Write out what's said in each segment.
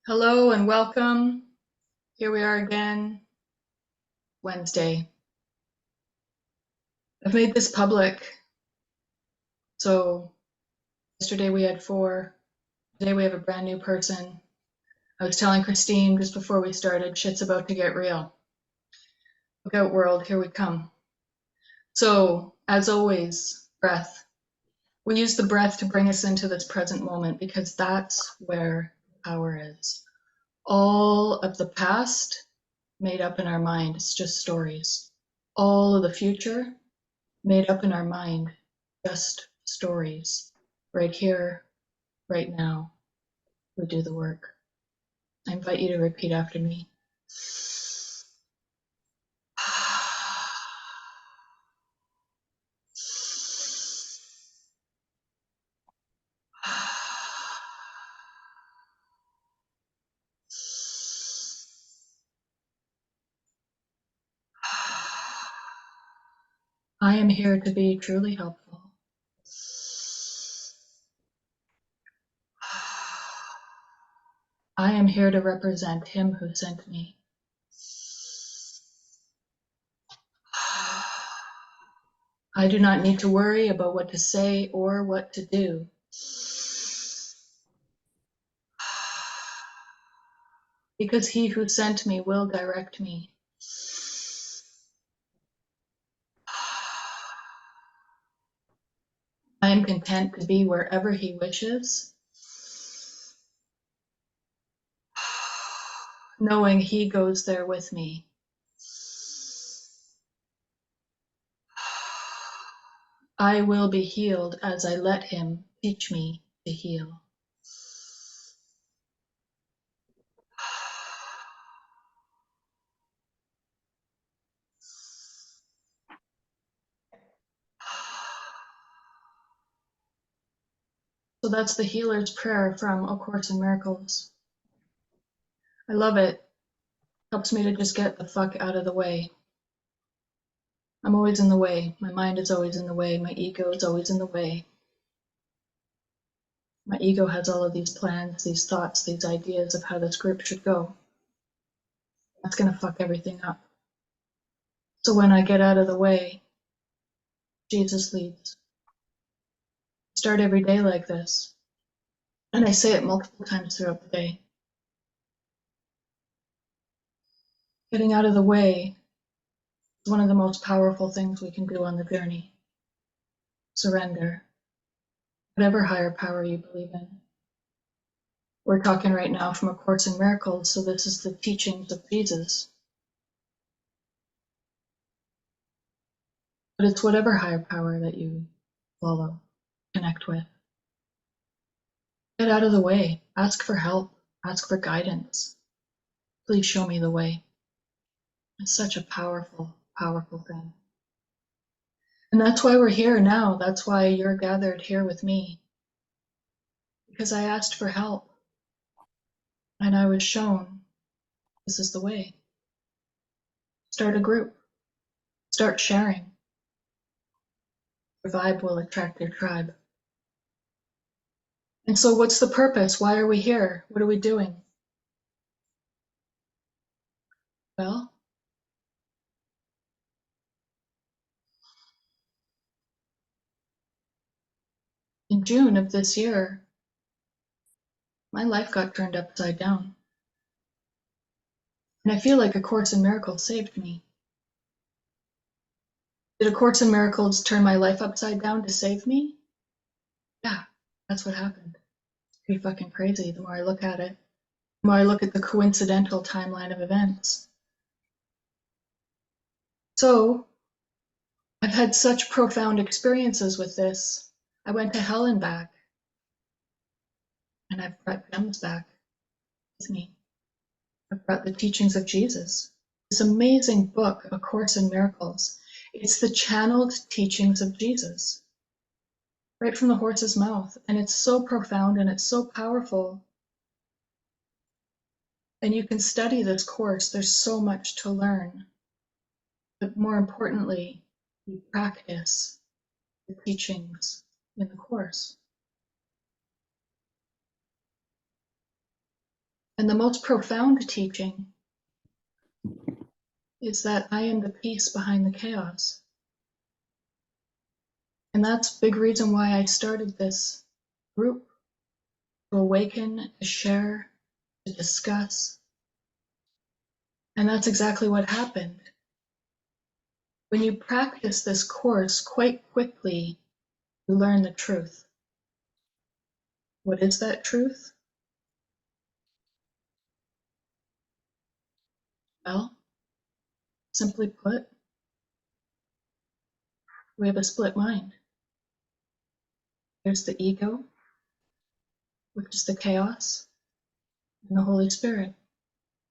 Hello and welcome. Here we are again, Wednesday. I've made this public. So yesterday we had 4. Today we have a brand new person. I was telling Christine just before we started, shit's about to get real. Look out, world, here we come. So, as always, breath. We use the breath to bring us into this present moment because that's where power is. All of the past made up in our mind, it's just stories. All of the future made up in our mind, just stories. Right here, right now, we do the work. I invite you to repeat after me. I am here to be truly helpful. I am here to represent him who sent me. I do not need to worry about what to say or what to do. Because he who sent me will direct me. I am content to be wherever he wishes, knowing he goes there with me. I will be healed as I let him teach me to heal. So that's the healer's prayer from A Course in Miracles. I love it. Helps me to just get the fuck out of the way. I'm always in the way. My mind is always in the way. My ego is always in the way. My ego has all of these plans, these thoughts, these ideas of how this group should go. That's gonna fuck everything up. So when I get out of the way, Jesus leads. Start every day like this. And I say it multiple times throughout the day. Getting out of the way is one of the most powerful things we can do on the journey. Surrender. Whatever higher power you believe in. We're talking right now from A Course in Miracles, so this is the teachings of Jesus. But it's whatever higher power that you follow, connect with. Get out of the way. Ask for help. Ask for guidance. Please show me the way. It's such a powerful, powerful thing. And that's why we're here now. That's why you're gathered here with me. Because I asked for help. And I was shown this is the way. Start a group. Start sharing. Your vibe will attract your tribe. And so what's the purpose? Why are we here? What are we doing? Well, in June of this year, my life got turned upside down. And I feel like A Course in Miracles saved me. Did A Course in Miracles turn my life upside down to save me? Yeah, that's what happened. It's pretty fucking crazy the more I look at it. The more I look at the coincidental timeline of events. So, I've had such profound experiences with this. I went to hell and back. And I've brought gems back with me. I've brought the teachings of Jesus. This amazing book, A Course in Miracles. It's the channeled teachings of Jesus. Right from the horse's mouth. And it's so profound and it's so powerful. And you can study this course. There's so much to learn. But more importantly, you practice the teachings in the course. And the most profound teaching is that I am the peace behind the chaos. And that's a big reason why I started this group, to awaken, to share, to discuss. And that's exactly what happened. When you practice this course, quite quickly, you learn the truth. What is that truth? Well, simply put, we have a split mind. There's the ego, which is the chaos, and the Holy Spirit,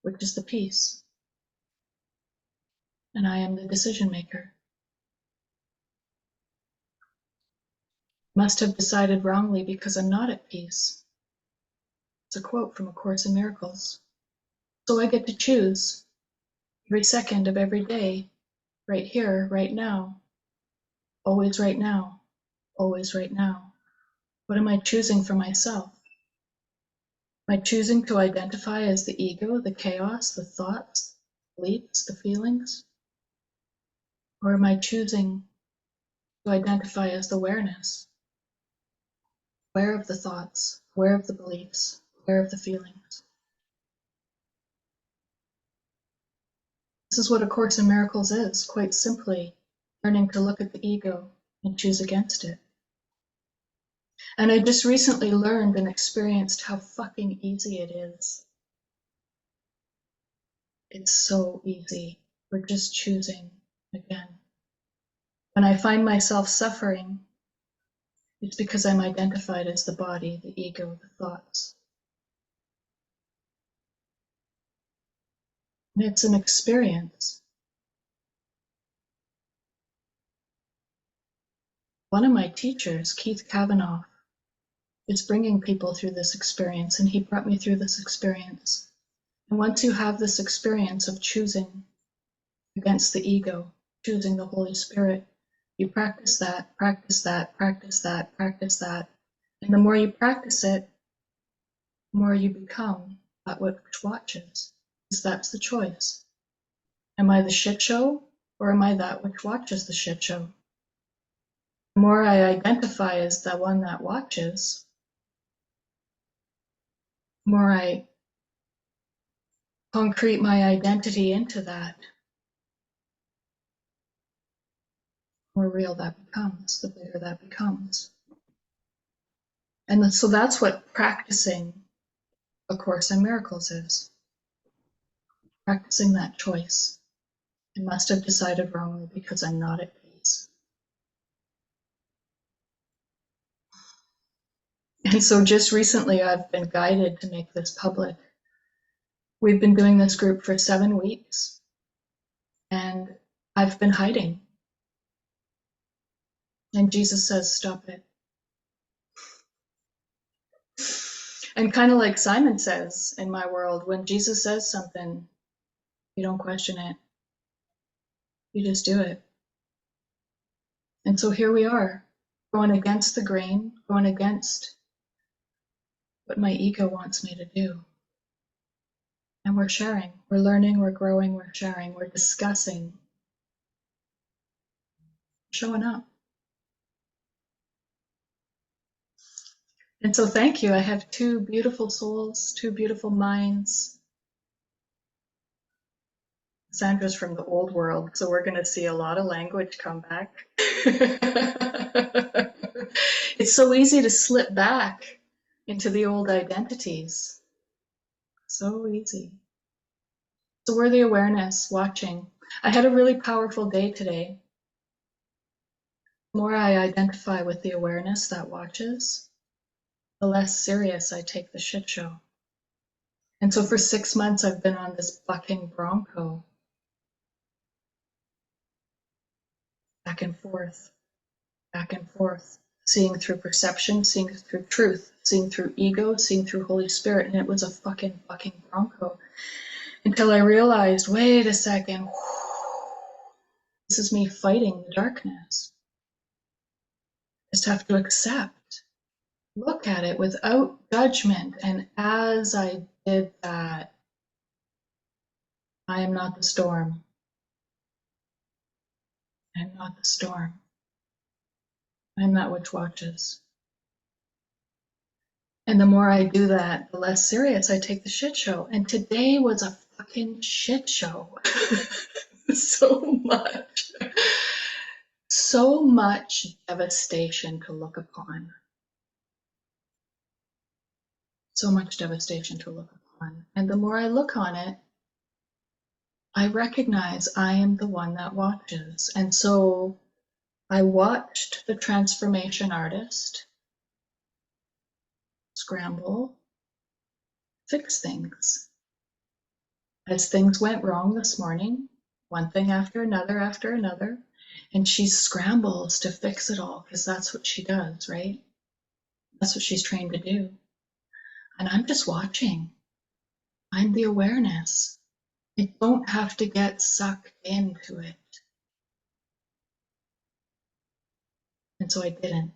which is the peace. And I am the decision maker. Must have decided wrongly because I'm not at peace. It's a quote from A Course in Miracles. So I get to choose every second of every day, right here, right now, always right now, always right now. What am I choosing for myself? Am I choosing to identify as the ego, the chaos, the thoughts, the beliefs, the feelings? Or am I choosing to identify as the awareness, aware of the thoughts, aware of the beliefs, aware of the feelings? This is what A Course in Miracles is, quite simply, learning to look at the ego and choose against it. And I just recently learned and experienced how fucking easy it is. It's so easy. We're just choosing again. When I find myself suffering, it's because I'm identified as the body, the ego, the thoughts. And it's an experience. One of my teachers, Keith Kavanaugh, is bringing people through this experience, and he brought me through this experience. And once you have this experience of choosing against the ego, choosing the Holy Spirit, you practice that, practice that, practice that, practice that. And the more you practice it, the more you become that which watches. Because that's the choice. Am I the shit show, or am I that which watches the shit show? The more I identify as the one that watches, the more I concrete my identity into that, the more real that becomes, the bigger that becomes. And so that's what practicing A Course in Miracles is. Practicing that choice. I must have decided wrongly because I'm not at peace. And so just recently I've been guided to make this public. We've been doing this group for 7 weeks, and I've been hiding. And Jesus says, stop it. And kind of like Simon says in my world, when Jesus says something, you don't question it. You just do it. And so here we are, going against the grain, going against what my ego wants me to do. And we're sharing, we're learning, we're growing, we're sharing, we're discussing, showing up. And so thank you. I have 2 beautiful souls, 2 beautiful minds. Sandra's from the old world, so we're going to see a lot of language come back. It's so easy to slip back into the old identities. So easy. So we're the awareness, watching. I had a really powerful day today. The more I identify with the awareness that watches, the less serious I take the shit show. And so for 6 months, I've been on this bucking bronco, back and forth, seeing through perception, seeing through truth, seeing through ego, seeing through Holy Spirit. And it was a fucking bronco until I realized, wait a second, this is me fighting the darkness. I just have to accept look at it without judgment. And as I did that, I am not the storm. I am not the storm. I am that which watches. And the more I do that, the less serious I take the shit show. And today was a fucking shit show. So much. So much devastation to look upon. So much devastation to look upon. And the more I look on it, I recognize I am the one that watches. And so I watched the transformation artist scramble, fix things. As things went wrong this morning, one thing after another, and she scrambles to fix it all because that's what she does, right? That's what she's trained to do. And I'm just watching. I'm the awareness. I don't have to get sucked into it. And so I didn't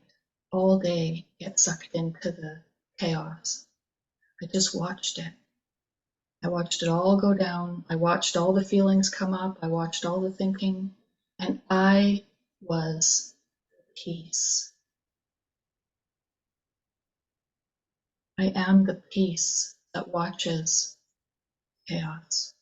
all day get sucked into the chaos. I just watched it. I watched it all go down. I watched all the feelings come up. I watched all the thinking. And I was peace. I am the peace that watches chaos.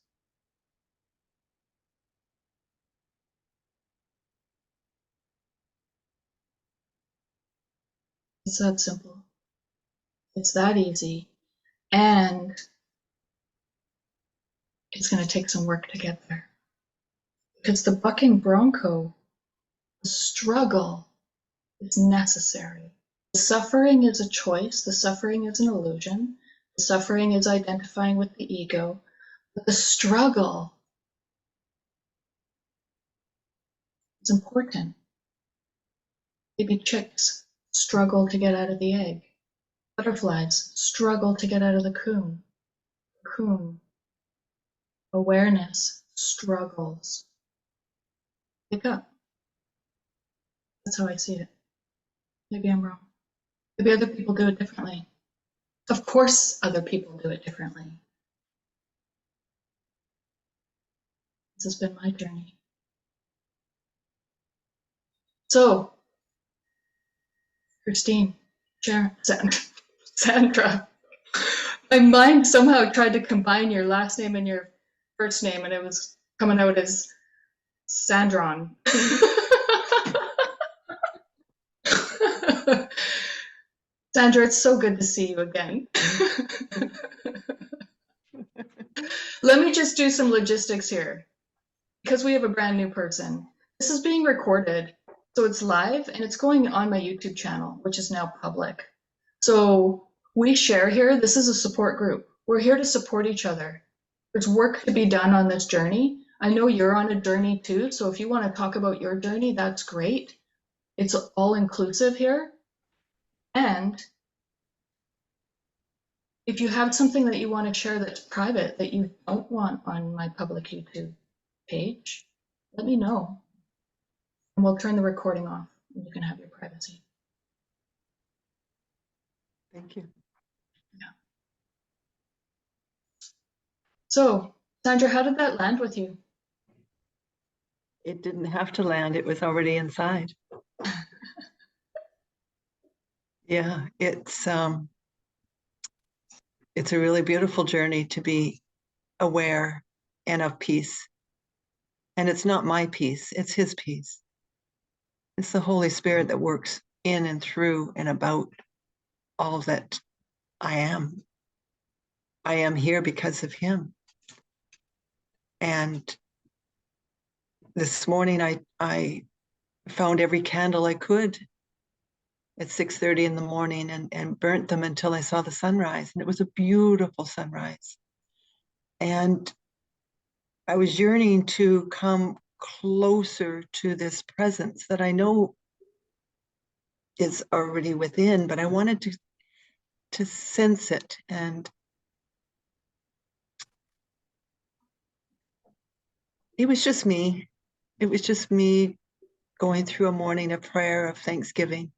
It's that simple. It's that easy. And it's going to take some work to get there. Because the bucking bronco, the struggle is necessary. The suffering is a choice. The suffering is an illusion. The suffering is identifying with the ego. But the struggle is important. Baby chicks struggle to get out of the egg. Butterflies struggle to get out of the cocoon. Cocoon. Awareness struggles. Wake up. That's how I see it. Maybe I'm wrong. Maybe other people do it differently. Of course, other people do it differently. This has been my journey. So, Christine, Sharon, Sandra, my mind somehow tried to combine your last name and your first name, and it was coming out as Sandron. Sandra, it's so good to see you again. Let me just do some logistics here. Because we have a brand new person, this is being recorded, so it's live and it's going on my YouTube channel, which is now public. So we share here. This is a support group. We're here to support each other. There's work to be done on this journey. I know you're on a journey too, so if you want to talk about your journey, that's great. It's all inclusive here. And if you have something that you want to share that's private that you don't want on my public YouTube page, let me know. And we'll turn the recording off and you can have your privacy. Thank you. Yeah. So, Sandra, how did that land with you? It didn't have to land. It was already inside. Yeah, it's a really beautiful journey to be aware and of peace. And it's not my peace, it's his peace. It's the Holy Spirit that works in and through and about all that I am. I am here because of him. And this morning I found every candle I could at 6:30 in the morning and burnt them until I saw the sunrise. And it was a beautiful sunrise. And I was yearning to come closer to this presence that I know is already within, but I wanted to sense it. And it was just me. It was just me going through a morning of prayer, of thanksgiving.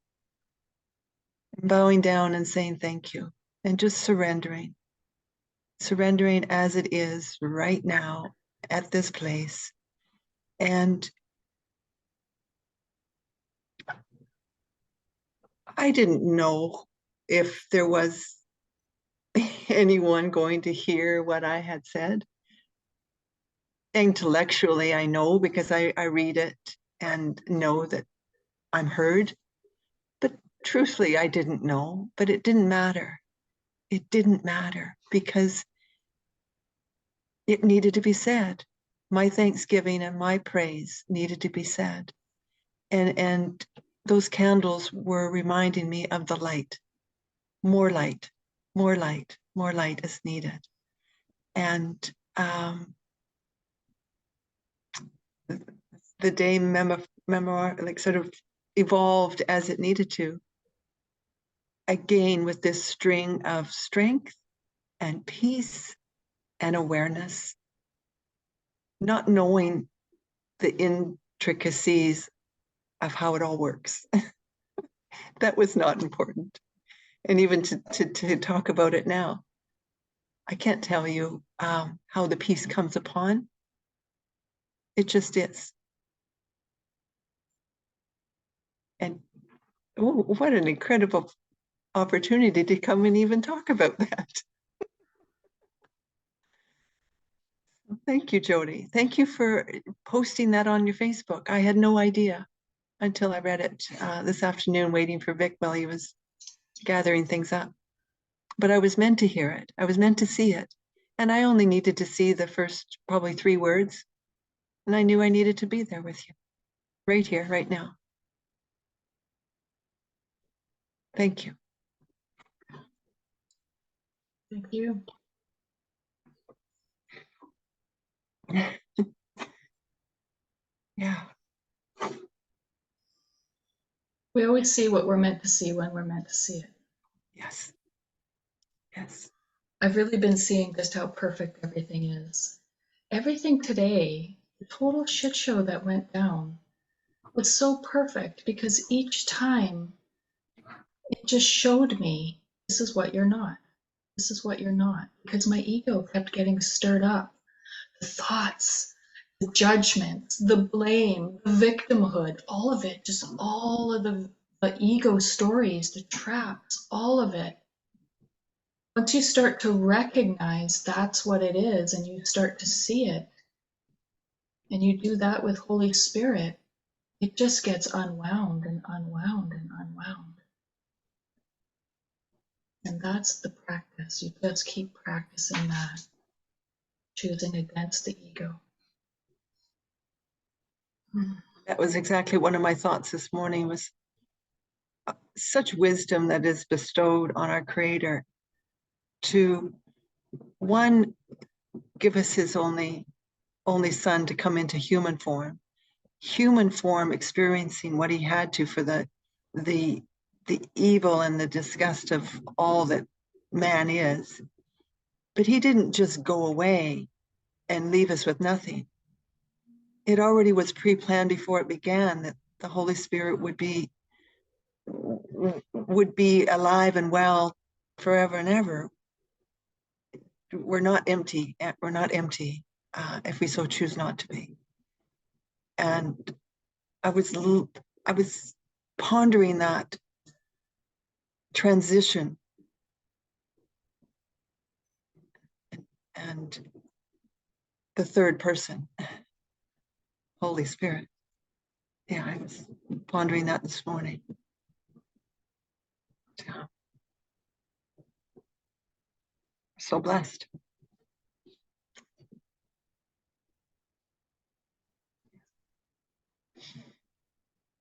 bowing down and saying thank you, and just surrendering as it is right now at this place. And I didn't know if there was anyone going to hear what I had said. Intellectually, I know because I read it and know that I'm heard. But truthfully, I didn't know, but it didn't matter. It didn't matter because it needed to be said. My thanksgiving and my praise needed to be said. And those candles were reminding me of the light. More light, more light, more light is needed. And the day memoir like sort of evolved as it needed to. Again, with this string of strength and peace and awareness, not knowing the intricacies of how it all works. That was not important. And even to talk about it now, I can't tell you how the peace comes upon. It just is. And oh, what an incredible opportunity to come and even talk about that. Thank you, Jody. Thank you for posting that on your Facebook. I had no idea until I read it this afternoon, waiting for Vic while he was gathering things up. But I was meant to hear it. I was meant to see it. And I only needed to see the first probably 3 words. And I knew I needed to be there with you, right here, right now. Thank you. Thank you. Yeah. We always see what we're meant to see when we're meant to see it. Yes. Yes. I've really been seeing just how perfect everything is. Everything today, the total shit show that went down, was so perfect because each time it just showed me, this is what you're not. This is what you're not. Because my ego kept getting stirred up. The thoughts, the judgments, the blame, the victimhood, all of it, just all of the ego stories, the traps, all of it. Once you start to recognize that's what it is and you start to see it, and you do that with Holy Spirit, it just gets unwound and unwound and unwound. And that's the practice. You just keep practicing that, choosing against the ego. That was exactly one of my thoughts this morning, was such wisdom that is bestowed on our Creator to, one, give us his only son to come into human form experiencing what he had to for the evil and the disgust of all that man is. But he didn't just go away and leave us with nothing. It already was pre-planned before it began that the Holy Spirit would be alive and well forever and ever. We're not empty. We're not empty if we so choose not to be. And I was pondering that transition and the third person, Holy Spirit. Yeah, I was pondering that this morning. Yeah. So blessed.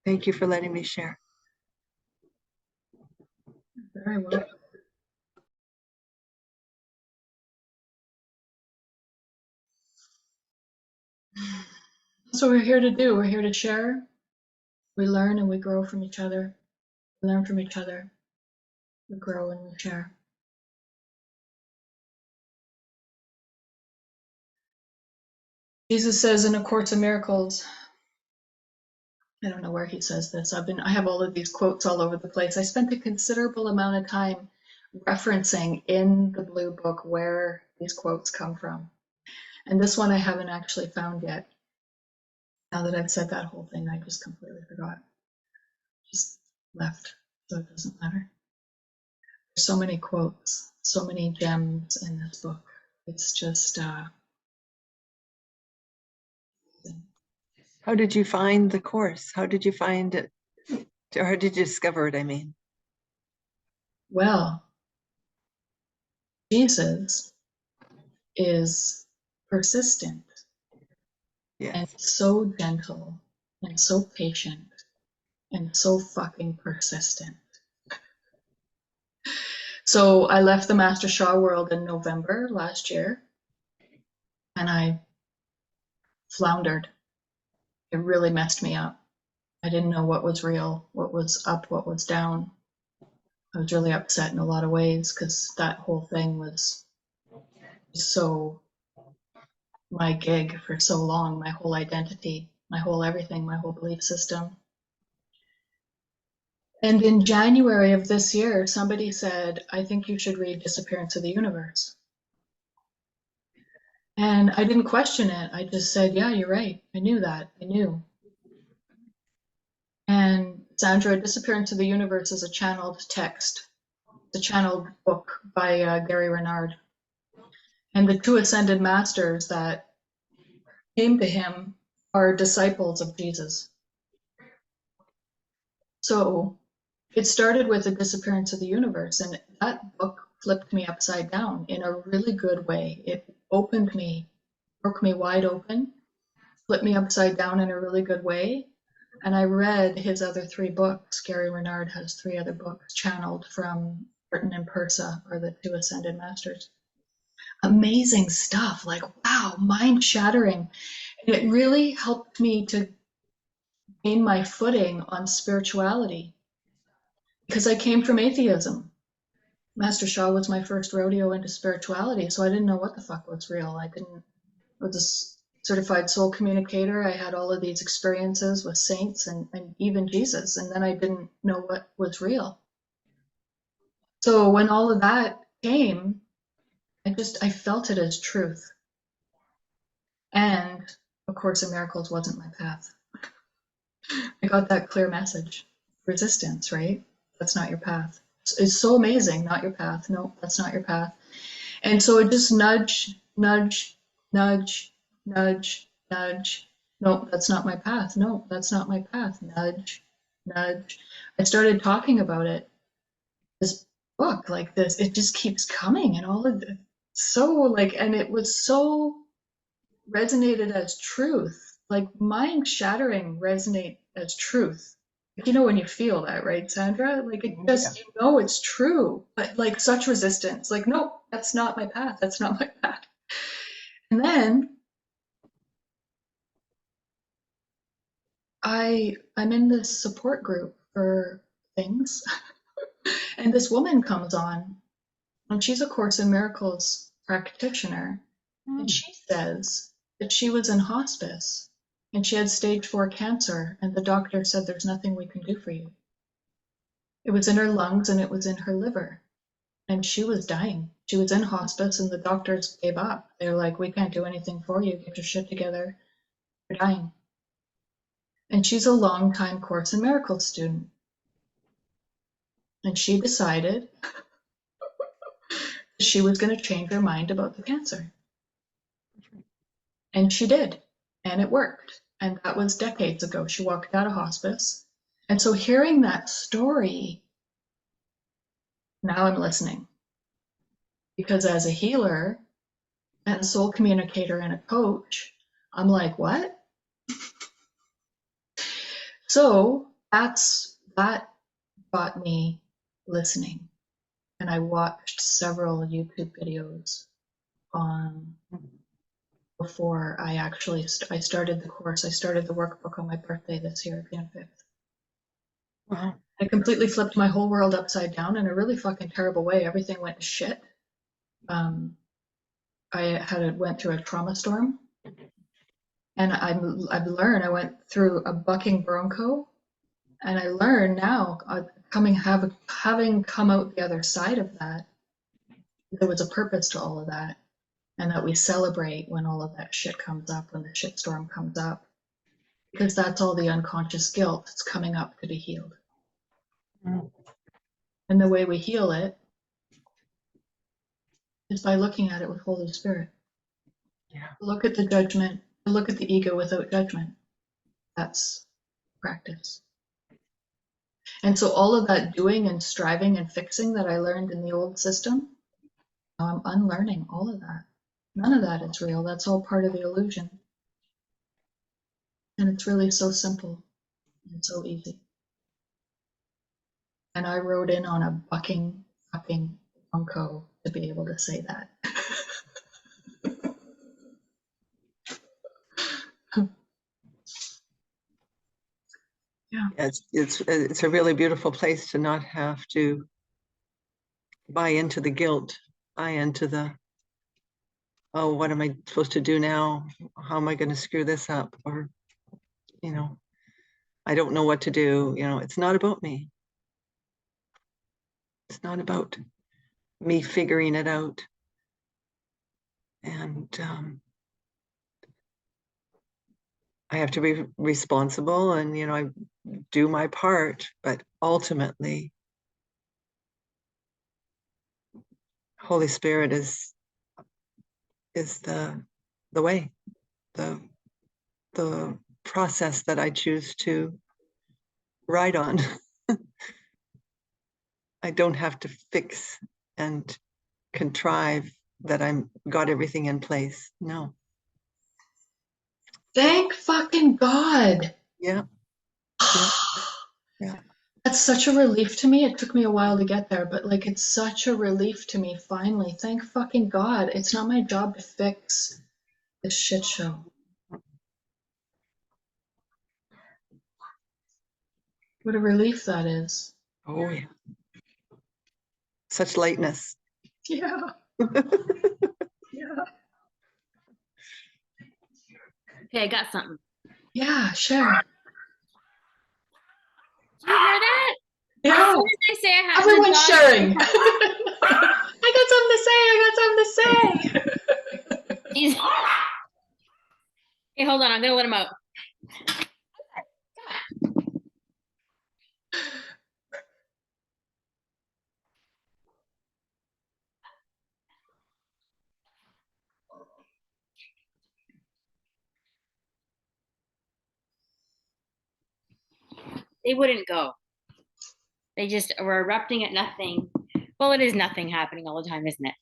Thank you for letting me share. Very well. That's what we're here to do. We're here to share. We learn and we grow from each other. We learn from each other. We grow and we share. Jesus says in A Course in Miracles, I don't know where he says this. I have all of these quotes all over the place. I spent a considerable amount of time referencing in the blue book where these quotes come from. And this one I haven't actually found yet. Now that I've said that whole thing, I just completely forgot. Just left, so it doesn't matter. There's so many quotes, so many gems in this book. It's just How did you find the course? How did you find it? Or how did you discover it, I mean? well, Jesus is persistent and Yes. so gentle and so patient and so fucking persistent. So I left the Master Sha world in November last year and I floundered. It really messed me up. I didn't know what was real, what was up, what was down. I was really upset in a lot of ways because that whole thing was so my gig for so long, my whole identity, my whole everything, my whole belief system. And in January of this year, somebody said, I think you should read Disappearance of the Universe. And I didn't question it. I just said, yeah, you're right. I knew that. I knew. And Sandra, Disappearance of the Universe is a channeled text, the channeled book by Gary Renard. And the two ascended masters that came to him are disciples of Jesus. So it started with the disappearance of the universe, and that book flipped me upside down in a really good way. It opened me, broke me wide open, flipped me upside down in a really good way. And I read his other three books. Gary Renard has three other books channeled from Burton and Persa, or the two ascended masters. Amazing stuff, like wow, mind shattering. And it really helped me to gain my footing on spirituality because I came from atheism. Master Sha was my first rodeo into spirituality, so I didn't know what the fuck was real. I was a certified soul communicator. I had all of these experiences with saints and even Jesus, and then I didn't know what was real. So when all of that came, I felt it as truth. And A Course in Miracles wasn't my path. I got that clear message. Resistance, right? That's not your path. It's so amazing, not your path. No, that's not your path. And so it just nudge, nudge, nudge, nudge, nudge. No, that's not my path. No, that's not my path. Nudge, nudge. I started talking about it. This book, like this, it just keeps coming and all of it. So like, and it was so resonated as truth, like mind shattering resonate as truth. Like, you know, when you feel that, right, Sandra? Like it just, Yeah. you know, it's true, but like such resistance, like, no, that's not my path. That's not my path. And then I'm in this support group for things, and this woman comes on, and she's a Course in Miracles practitioner, and Hmm. she says that she was in hospice and she had stage 4 cancer, and the doctor said, there's nothing we can do for you. It was in her lungs and it was in her liver, and she was dying. She was in hospice, and the doctors gave up. They're like, we can't do anything for you. Get your shit together. You're dying. And she's a long-time Course in Miracles student. And she decided she was going to change her mind about the cancer. And she did. And it worked. And that was decades ago. She walked out of hospice. And so hearing that story, now I'm listening. Because as a healer and a soul communicator and a coach, I'm like, what? So that got me listening. And I watched several YouTube videos on before I actually I started the course. I started the workbook on my birthday this year, June 5th. Wow. I completely flipped my whole world upside down in a really fucking terrible way. Everything went to shit. Um, I went through a trauma storm, And I've learned, I went through a bucking bronco, and I learned now, having come out the other side of that, there was a purpose to all of that, and that we celebrate when all of that shit comes up, when the shitstorm comes up, because that's all the unconscious guilt that's coming up to be healed. Mm. And the way we heal it is by looking at it with Holy Spirit. Yeah. Look at the judgment, look at the ego without judgment. That's practice. And so all of that doing and striving and fixing that I learned in the old system, I'm unlearning all of that. None of that is real. That's all part of the illusion. And it's really so simple and so easy. And I rode in on a bucking fucking bronco to be able to say that. Yeah. It's a really beautiful place to not have to buy into the guilt, buy into the, oh, what am I supposed to do now? How am I going to screw this up? Or, you know, I don't know what to do. You know, it's not about me. It's not about me figuring it out. And I have to be responsible, and, you know, I do my part, but ultimately, Holy Spirit is the way, the the process that I choose to ride on. I don't have to fix and contrive that I'm got everything in place. No. Thank fucking God. Yeah. Yeah. Yeah. That's such a relief to me. It took me a while to get there, but like it's such a relief to me finally. Thank fucking God. It's not my job to fix this shit show. What a relief that is. Oh yeah. Such lightness. Yeah. Yeah. Okay, I got something. Yeah, share. Did you hear that? Yeah. As soon as I say I have Everyone's the dog, sharing. I got something to say. I got something to say. he's. Okay, hold on. I'm gonna let him out. They wouldn't go. They just were erupting at nothing. Well, it is nothing happening all the time, isn't it?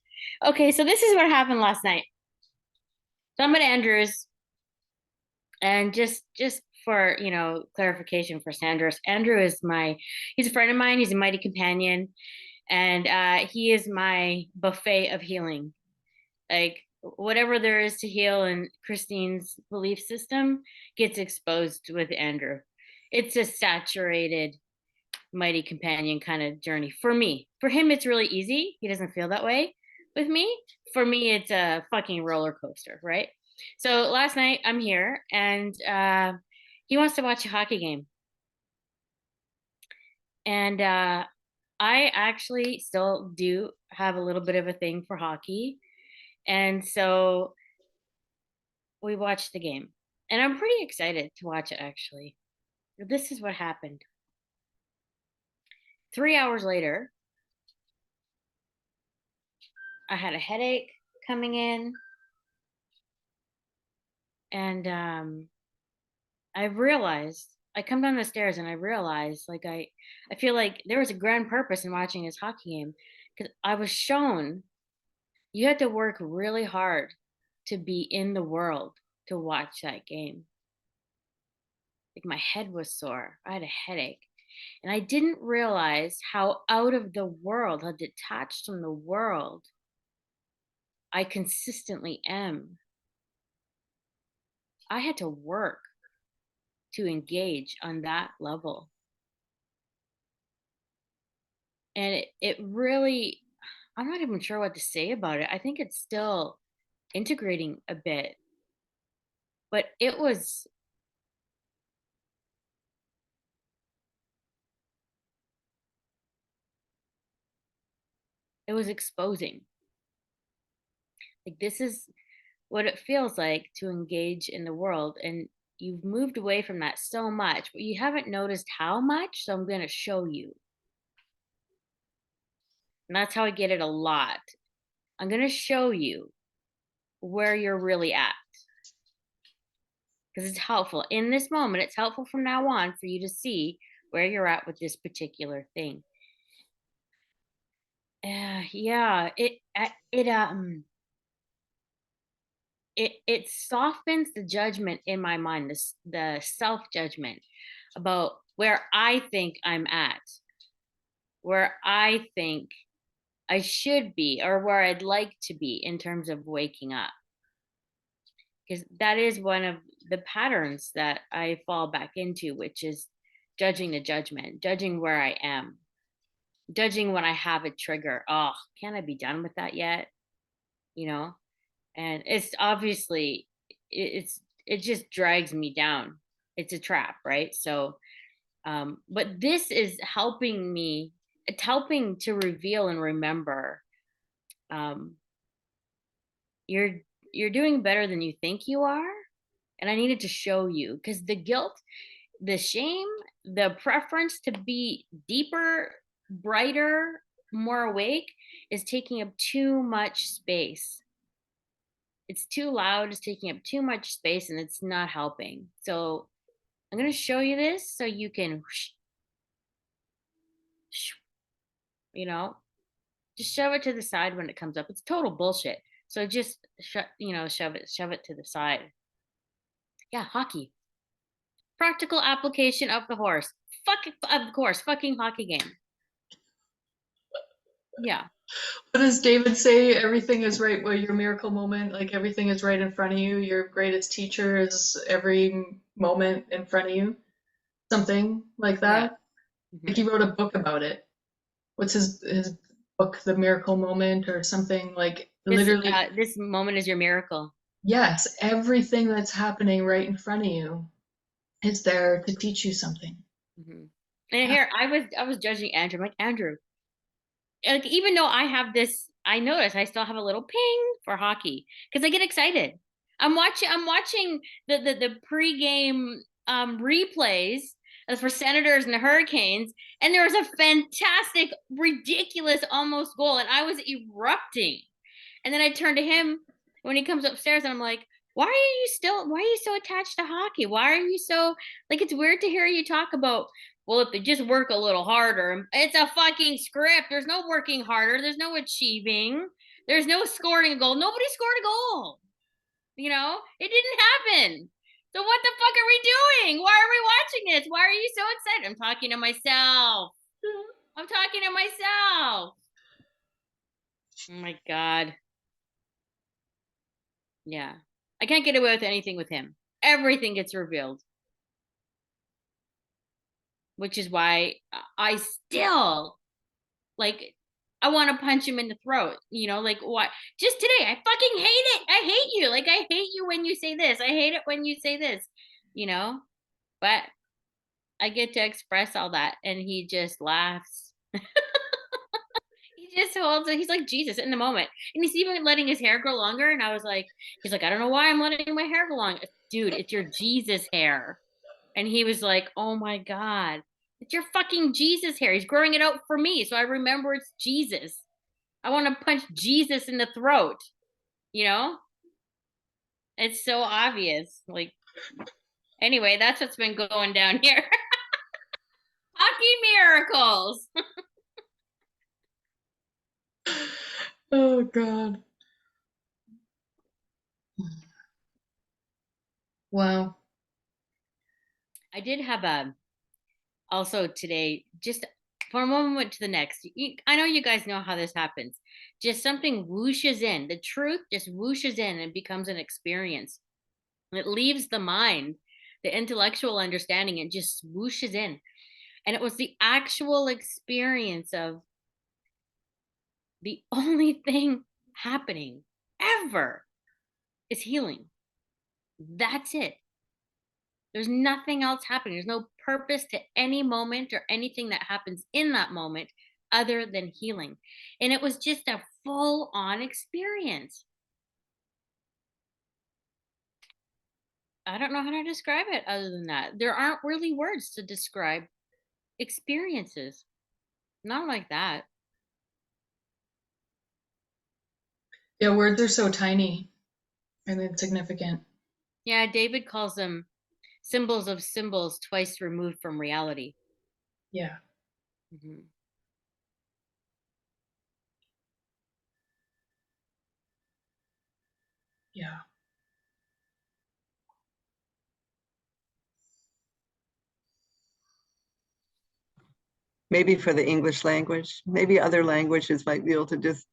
Okay, so this is what happened last night. So I'm at Andrew's, and just for clarification for Sanders, Andrew is he's a friend of mine. He's a mighty companion, and he is my buffet of healing. Like whatever there is to heal in Christine's belief system gets exposed with Andrew. It's a saturated mighty companion kind of journey for me. For him, it's really easy. He doesn't feel that way with me. For me, it's a fucking roller coaster, right? So last night I'm here, and he wants to watch a hockey game. And I actually still do have a little bit of a thing for hockey. And so we watched the game. And I'm pretty excited to watch it, actually. This is what happened. 3 hours later, I had a headache coming in. And I realized, I come down the stairs and I realized, like, I feel like there was a grand purpose in watching this hockey game, because I was shown you had to work really hard to be in the world to watch that game. Like my head was sore. I had a headache. And I didn't realize how out of the world, how detached from the world I consistently am. I had to work to engage on that level. And it really, I'm not even sure what to say about it. I think it's still integrating a bit. but it was exposing. Like, this is what it feels like to engage in the world, and you've moved away from that so much, but you haven't noticed how much, so I'm going to show you. And that's how I get it a lot. I'm going to show you where you're really at, because it's helpful in this moment. It's helpful from now on for you to see where you're at with this particular thing. Yeah, it softens the judgment in my mind, this the self judgment about where I think I'm at, where I think I should be, or where I'd like to be in terms of waking up. Because that is one of the patterns that I fall back into, which is judging the judgment, judging where I am, judging when I have a trigger. Oh, can't I be done with that yet? You know? And it's obviously it just drags me down. It's a trap, right? So but this is helping me, it's helping to reveal and remember, um you're you're doing better than you think you are. And I needed to show you, because the guilt, the shame, the preference to be deeper, brighter, more awake is taking up too much space. It's too loud, it's taking up too much space, and it's not helping. So I'm going to show you this so you can, you know, just shove it to the side when it comes up. It's total bullshit. So just shove it to the side. Yeah, hockey. Practical application of the horse. Of the course, fucking hockey game. Yeah. What does David say? Everything is right. Well, your miracle moment, like everything is right in front of you. Your greatest teacher is every moment in front of you. Something like Yeah. that. Like he wrote a book about it. What's his book, The Miracle Moment, or something like literally. This moment is your miracle. Yes, everything that's happening right in front of you is there to teach you something. Mm-hmm. And here I was judging Andrew. I'm like, Andrew, like, even though I have this, I notice I still have a little ping for hockey because I get excited. I'm watching the pregame replays for Senators and the Hurricanes, and there was a fantastic, ridiculous almost goal, and I was erupting. And then I turn to him when he comes upstairs, and I'm like, why are you so attached to hockey? Why are you so, like, it's weird to hear you talk about, well, if they just work a little harder. It's a fucking script. There's no working harder. There's no achieving. There's no scoring a goal. Nobody scored a goal. You know, it didn't happen. So what the fuck are we doing? Why are we watching this? Why are you so excited? I'm talking to myself. I'm talking to myself. Oh my God. Yeah. I can't get away with anything with him. Everything gets revealed. Which is why I still, like, I want to punch him in the throat. Like, what? Just today, I fucking hate it. I hate you. Like, I hate you when you say this. I hate it when you say this, you know? But I get to express all that, and he just laughs. He just holds it. He's like Jesus in the moment. And he's even letting his hair grow longer. And I was like, he's like, I don't know why I'm letting my hair go long. Dude, it's your Jesus hair. And he was like, oh my God, it's your fucking Jesus hair. He's growing it out for me. So I remember it's Jesus. I want to punch Jesus in the throat. You know? It's so obvious. Like, anyway, that's what's been going down here. Hockey miracles. Oh God. Wow. I did have also today, just from one moment to the next. I know you guys know how this happens. Just something whooshes in. The truth just whooshes in and becomes an experience. It leaves the mind, the intellectual understanding, and just whooshes in. And it was the actual experience of the only thing happening ever is healing. That's it. There's nothing else happening. There's no purpose to any moment or anything that happens in that moment other than healing. And it was just a full on experience. I don't know how to describe it other than that. There aren't really words to describe experiences. Not like that. Yeah, words are so tiny and insignificant. Yeah, David calls them symbols of symbols twice removed from reality. Yeah. Mm-hmm. Yeah. Maybe for the English language, maybe other languages might be able to just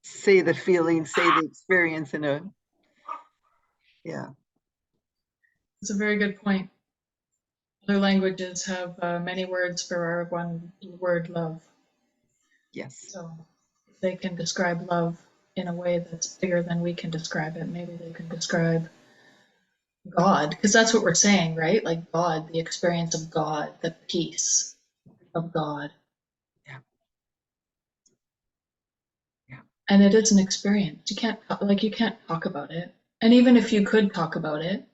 say the feeling, say the experience in a, yeah. It's a very good point. Other languages have many words for our one word, love. Yes. So if they can describe love in a way that's bigger than we can describe it, maybe they can describe God, because that's what we're saying, right? Like God, the experience of God, the peace of God. Yeah. Yeah. And it is an experience. You can't talk about it. And even if you could talk about it,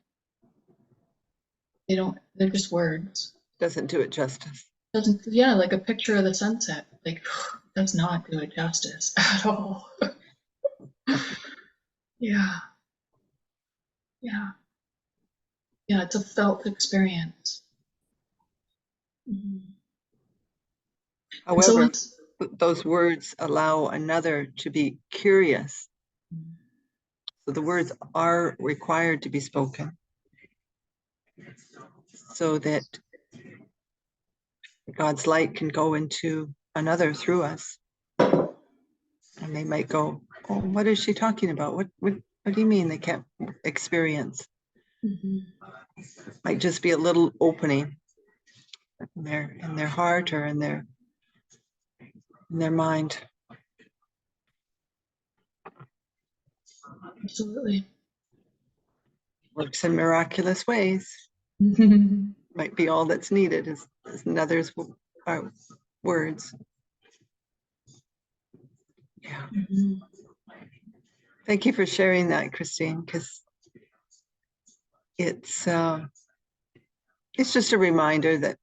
they're just words. Doesn't do it justice. Doesn't, yeah, like a picture of the sunset, like does not do it justice at all. Yeah. Yeah. Yeah, it's a felt experience. Mhm. And so However, those words allow another to be curious. So the words are required to be spoken so that God's light can go into another through us. And they might go, oh, what is she talking about? What do you mean they can't experience? Might just be a little opening in their heart or in their mind. Absolutely. Works in miraculous ways. Might be all that's needed is another's words. Yeah. Thank you for sharing that, Christine, because it's just a reminder that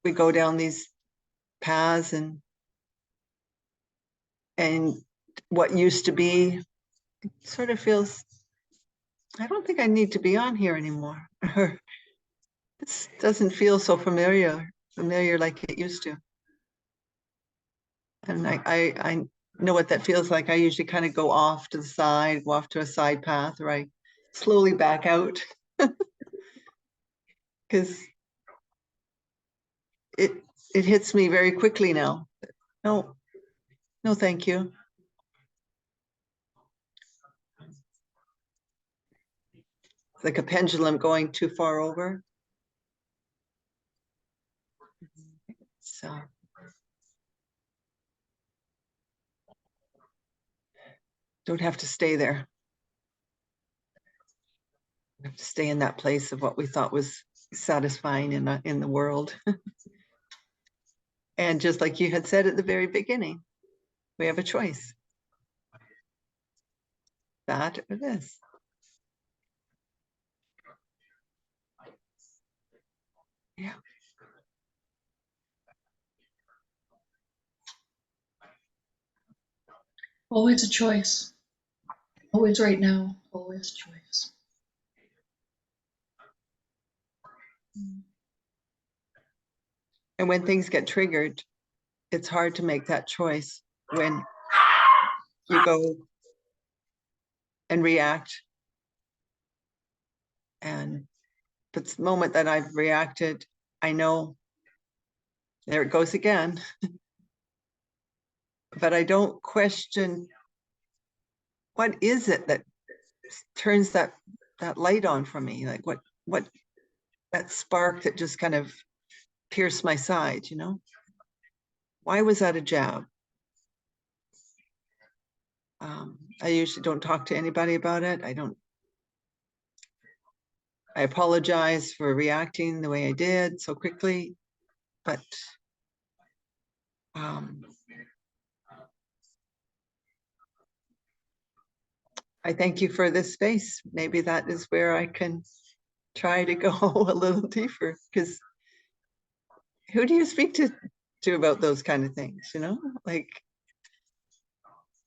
we go down these paths and what used to be sort of feels, I don't think I need to be on here anymore. It doesn't feel so familiar like it used to. And I know what that feels like. I usually kind of go off to the side, go off to a side path, or I slowly back out because it hits me very quickly now. No, thank you. It's like a pendulum going too far over. So don't have to stay there. We have to stay in that place of what we thought was satisfying in the world. And just like you had said at the very beginning, we have a choice. That or this. Yeah. Always a choice. Always right now. Always choice. And when things get triggered, it's hard to make that choice when you go and react. And the moment that I've reacted, I know there it goes again. But I don't question what is it that turns that light on for me, like what that spark that just kind of pierced my side, you know? Why was that a jab? I usually don't talk to anybody about it. I apologize for reacting the way I did so quickly, but I thank you for this space. Maybe that is where I can try to go a little deeper, because who do you speak to about those kind of things, you know? Like,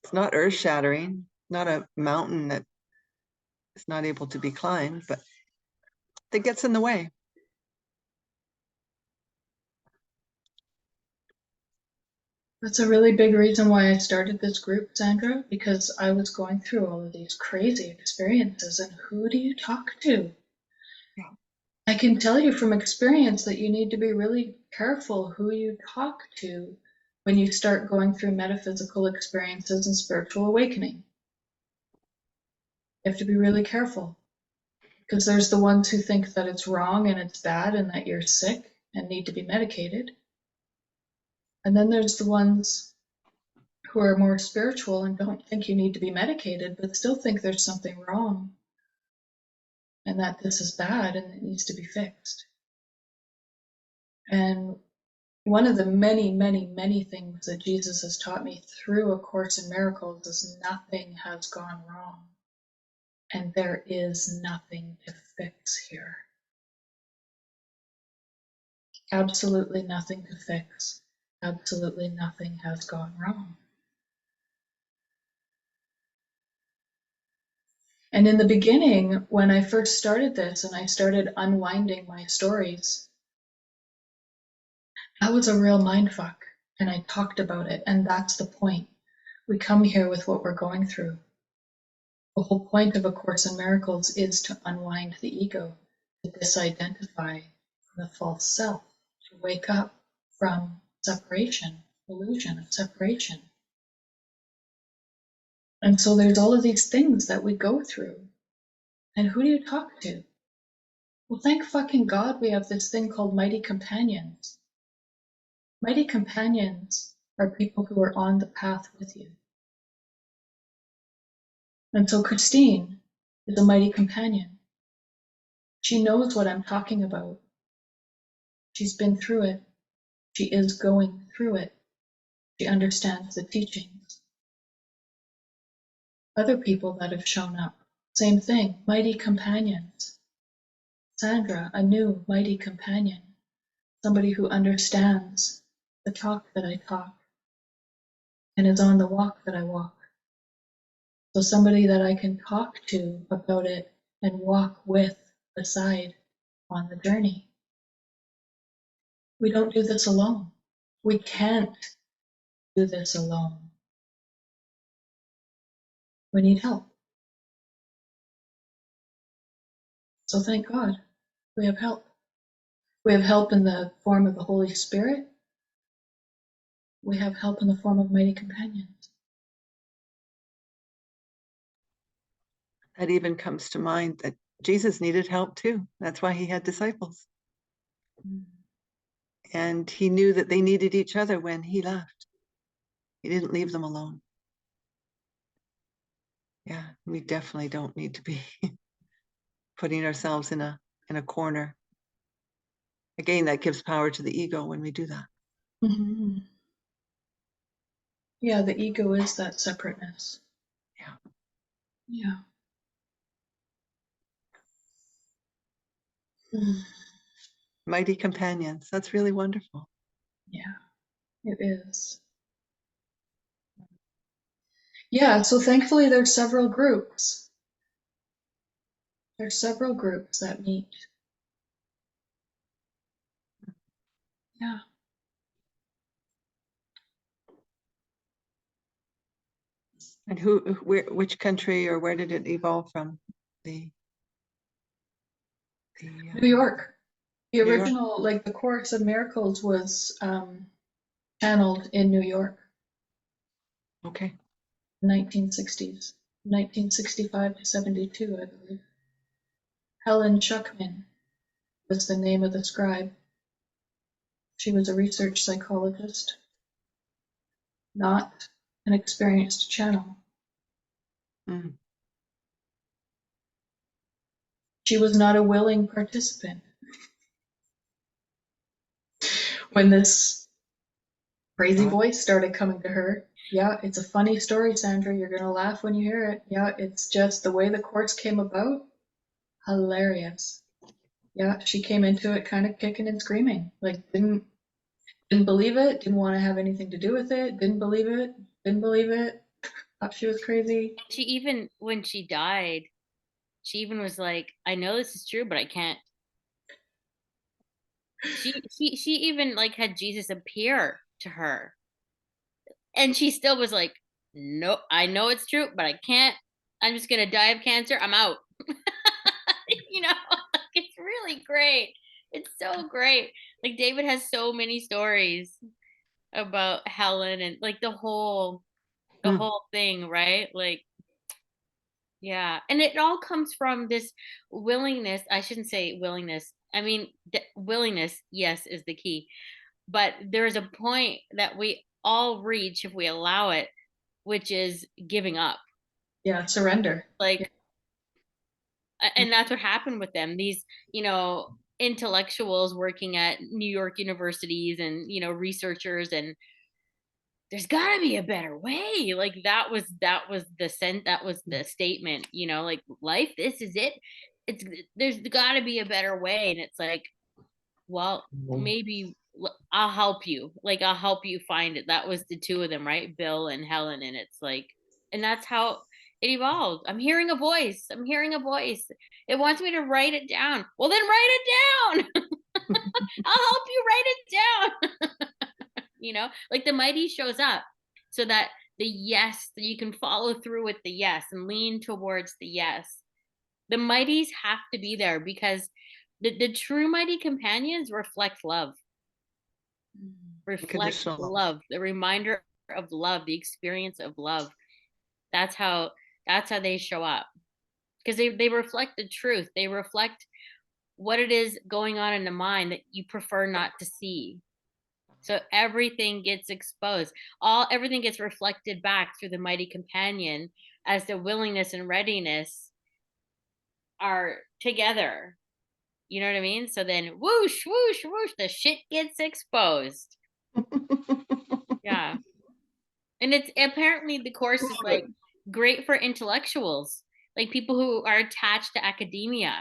it's not earth shattering, not a mountain that is not able to be climbed, but that gets in the way. That's a really big reason why I started this group, Sandra, because I was going through all of these crazy experiences, and who do you talk to? Yeah. I can tell you from experience that you need to be really careful who you talk to when you start going through metaphysical experiences and spiritual awakening. You have to be really careful, because there's the ones who think that it's wrong and it's bad and that you're sick and need to be medicated. And then there's the ones who are more spiritual and don't think you need to be medicated, but still think there's something wrong and that this is bad and it needs to be fixed. And one of the many, many, many things that Jesus has taught me through A Course in Miracles is nothing has gone wrong. And there is nothing to fix here. Absolutely nothing to fix. Absolutely nothing has gone wrong. And in the beginning, when I first started this and I started unwinding my stories, that was a real mindfuck. And I talked about it. And that's the point. We come here with what we're going through. The whole point of A Course in Miracles is to unwind the ego, to disidentify from the false self, to wake up from separation, illusion of separation. And so there's all of these things that we go through. And who do you talk to? Well, thank fucking God we have this thing called Mighty Companions. Mighty Companions are people who are on the path with you. And so Christine is a mighty companion. She knows what I'm talking about. She's been through it. She is going through it. She understands the teachings. Other people that have shown up, same thing, mighty companions. Sandra, a new mighty companion, somebody who understands the talk that I talk and is on the walk that I walk. So somebody that I can talk to about it and walk with beside on the journey. We don't do this alone. We can't do this alone. We need help. So thank God we have help. We have help in the form of the Holy Spirit. We have help in the form of mighty companions. That even comes to mind that Jesus needed help too. That's why he had disciples. And he knew that they needed each other when he left. He didn't leave them alone. Yeah, we definitely don't need to be putting ourselves in a corner. Again, that gives power to the ego when we do that. Mm-hmm. Yeah, the ego is that separateness. Yeah. Yeah. Mm. Mighty companions. That's really wonderful. Yeah, it is. Yeah, so thankfully there's several groups. There's several groups that meet. Yeah. And which country or where did it evolve from? The New York. The New York? original, like the Course of Miracles was channeled in New York. Okay. 1960s, 1965 to 72, I believe. Helen Schuckman was the name of the scribe. She was a research psychologist, not an experienced channel. Mm. She was not a willing participant. When this crazy voice started coming to her, yeah, it's a funny story, Sandra. You're gonna laugh when you hear it. Yeah, it's just the way the course came about. Hilarious. Yeah, she came into it kind of kicking and screaming. Like didn't believe it, didn't want to have anything to do with it, didn't believe it, didn't believe it, thought she was crazy. She even, when she died, she even was like, I know this is true, but I can't. She even like had Jesus appear to her. And she still was like, no, I know it's true, but I can't. I'm just gonna die of cancer. I'm out. You know, like, it's really great. It's so great. Like David has so many stories about Helen and like the Mm. whole thing, right? Like, yeah. And it all comes from this willingness. I shouldn't say willingness. I mean, willingness, yes, is the key. But there's a point that we all reach if we allow it, which is giving up. Yeah, surrender. Like, and that's what happened with them. These, intellectuals working at New York universities and, researchers, and there's got to be a better way. Like that was the statement, like life, this is it. It's There's got to be a better way. And it's like, well, maybe I'll help you. Like, I'll help you find it. That was the two of them, right? Bill and Helen. And it's like, and that's how it evolved. I'm hearing a voice. I'm hearing a voice. It wants me to write it down. Well, then write it down. I'll help you write it down. Like the mighty shows up so that the yes, that you can follow through with the yes and lean towards the yes. The mighties have to be there because the true mighty companions reflect love, reflect Unconditional love. love, the reminder of love, the experience of love. That's how they show up, because they reflect the truth. They reflect what it is going on in the mind that you prefer not to see. So everything gets exposed. Everything gets reflected back through the mighty companion as the willingness and readiness are together. You know what I mean? So then whoosh, whoosh, whoosh, the shit gets exposed. Yeah. And it's apparently the course is like great for intellectuals, like people who are attached to academia.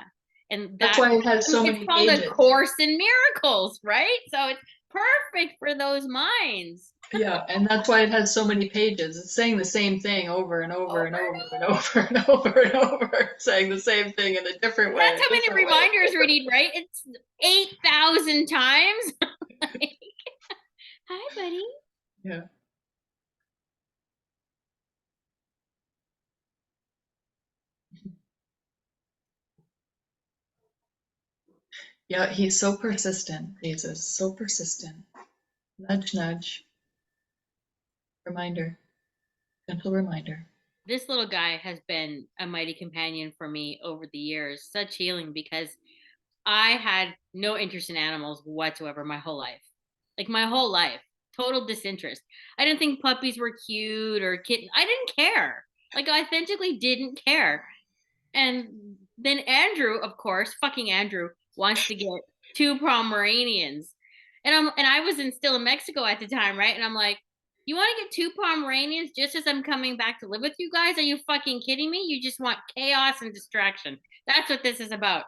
And That's why it has so it's many called a pages. course in miracles, right? So it's perfect for those minds. Yeah, and that's why it has so many pages. It's saying the same thing over and over and over and over and over and over, saying the same thing in a different way, That's a how many different way. reminders we need, right? It's 8,000 times. Like, hi, buddy. Yeah. Yeah, he's so persistent, Jesus, so persistent. Nudge, nudge. Reminder, gentle reminder. This little guy has been a mighty companion for me over the years. Such healing, because I had no interest in animals whatsoever my whole life. Like my whole life. Total disinterest. I didn't think puppies were cute or kitten. I didn't care. Like I authentically didn't care. And then Andrew, of course, fucking Andrew, wants to get two Pomeranians. And I was still in Mexico at the time, right? And I'm like, you want to get two Pomeranians just as I'm coming back to live with you guys? Are you fucking kidding me? You just want chaos and distraction. That's what this is about.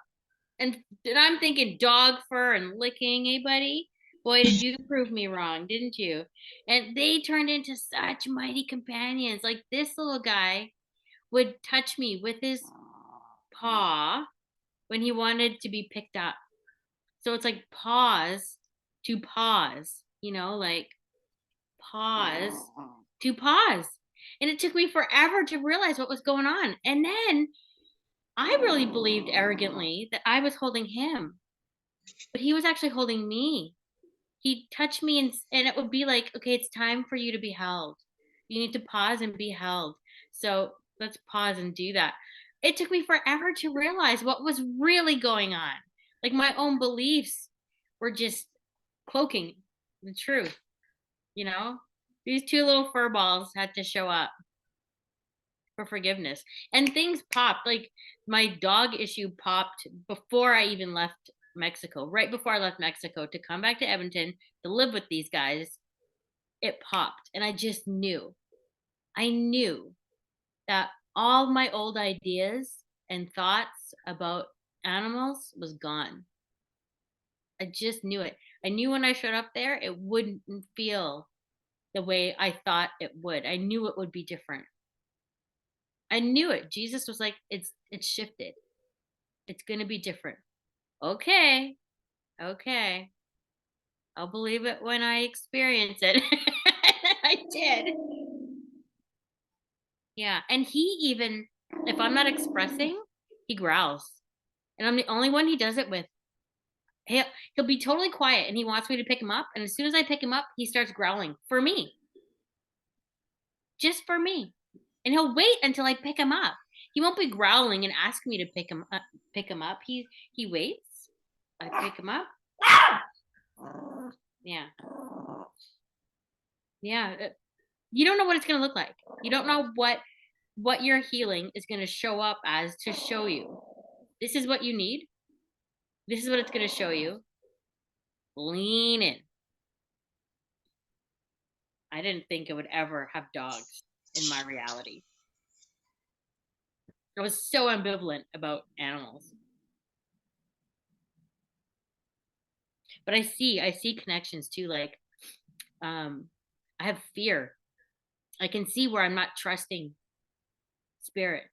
And I'm thinking dog fur and licking, hey buddy. Boy, did you prove me wrong, didn't you? And they turned into such mighty companions. Like this little guy would touch me with his paw when he wanted to be picked up. So it's like pause to pause, like pause to pause. And it took me forever to realize what was going on. And then I really believed arrogantly that I was holding him, but he was actually holding me. He'd touch me, and it would be like, okay, it's time for you to be held. You need to pause and be held. So let's pause and do that. It took me forever to realize what was really going on. Like my own beliefs were just cloaking the truth, you know? These two little fur balls had to show up. for forgiveness. And things popped. Like my dog issue popped before I even left Mexico. Right before I left Mexico to come back to Edmonton to live with these guys, it popped. And I just knew. I knew that all my old ideas and thoughts about animals was gone. I just knew it. I knew when I showed up there, it wouldn't feel the way I thought it would. I knew it would be different. I knew it. Jesus was like, it's shifted. It's gonna be different. Okay. Okay. I'll believe it when I experience it. I did. Yeah. And he even, if I'm not expressing, he growls. And I'm the only one he does it with. He'll be totally quiet and he wants me to pick him up. And as soon as I pick him up, he starts growling for me. Just for me. And he'll wait until I pick him up. He won't be growling and ask me to pick him up. He waits. I pick him up. Yeah. Yeah. You don't know what it's going to look like. You don't know what your healing is going to show up as to show you. This is what you need. This is what it's going to show you. Lean in. I didn't think I would ever have dogs in my reality. I was so ambivalent about animals. But I see connections too. Like, I have fear. I can see where I'm not trusting spirit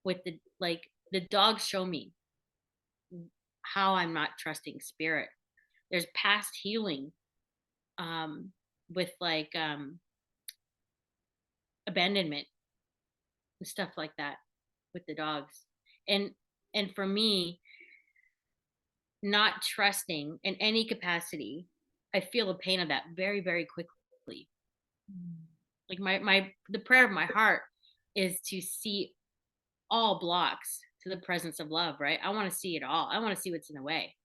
with the dogs show me how I'm not trusting spirit. There's past healing, with abandonment and stuff like that with the dogs. And for me, not trusting in any capacity, I feel the pain of that very, very quickly. Like the prayer of my heart is to see all blocks to the presence of love, right? I want to see it all. I want to see what's in the way.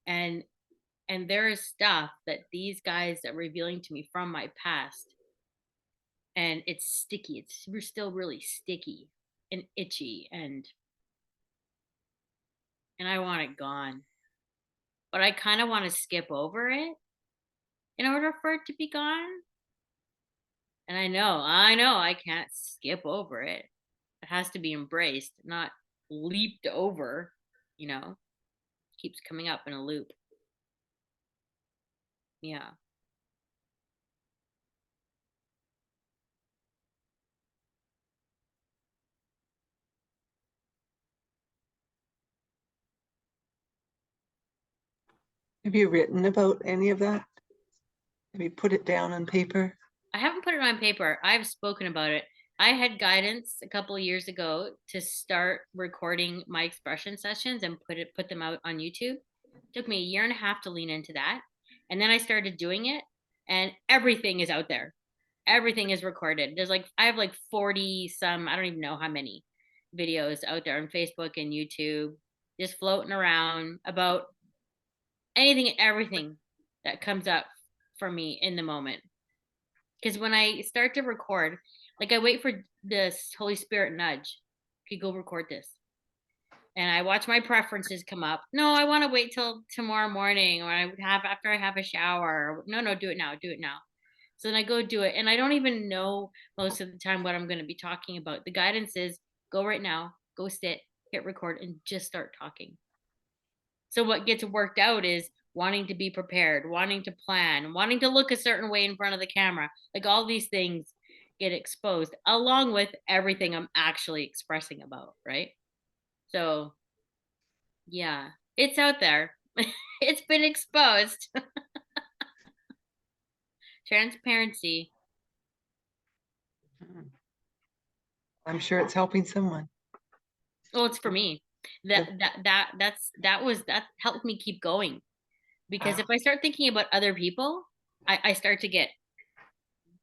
And there is stuff that these guys are revealing to me from my past, and it's sticky. We're still really sticky and itchy, and I want it gone. But I kind of want to skip over it in order for it to be gone. And I know I can't skip over it. It has to be embraced, not leaped over, you know. Keeps coming up in a loop. Yeah. Have you written about any of that? Have you put it down on paper? I haven't put it on paper. I've spoken about it. I had guidance a couple of years ago to start recording my expression sessions and put them out on YouTube. It took me a year and a half to lean into that. And then I started doing it, and everything is out there. Everything is recorded. I have like 40 some, I don't even know how many videos out there on Facebook and YouTube, just floating around about anything and everything that comes up for me in the moment. Because when I start to record, like I wait for this Holy Spirit nudge. Okay, go record this. And I watch my preferences come up. No, I want to wait till tomorrow morning, or after I have a shower. No, do it now. Do it now. So then I go do it. And I don't even know most of the time what I'm going to be talking about. The guidance is go right now, go sit, hit record, and just start talking. So what gets worked out is wanting to be prepared, wanting to plan, wanting to look a certain way in front of the camera. Like all these things get exposed along with everything I'm actually expressing about, right? So yeah, it's out there. It's been exposed. Transparency. I'm sure it's helping someone. Well, it's for me. That helped me keep going. Because if I start thinking about other people, I start to get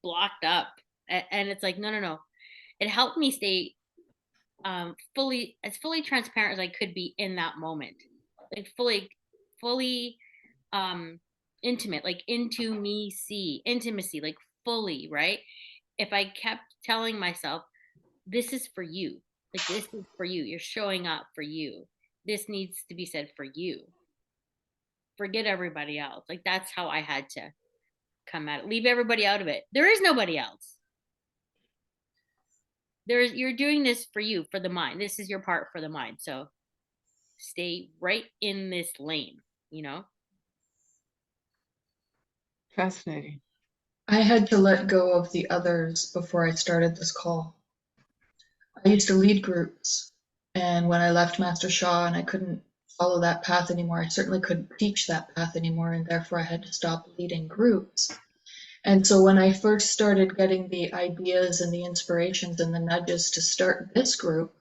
blocked up. And it's like, no. It helped me stay fully transparent as I could be in that moment. Like fully intimate, like intimacy, like fully, right? If I kept telling myself, this is for you. Like, this is for you. You're showing up for you. This needs to be said for you. Forget everybody else. Like, that's how I had to come at it. Leave everybody out of it. There is nobody else. You're doing this for you, for the mind. This is your part for the mind. So stay right in this lane, you know? Fascinating. I had to let go of the others before I started this call. I used to lead groups, and when I left Master Sha and I couldn't follow that path anymore, I certainly couldn't teach that path anymore, and therefore I had to stop leading groups. And so when I first started getting the ideas and the inspirations and the nudges to start this group,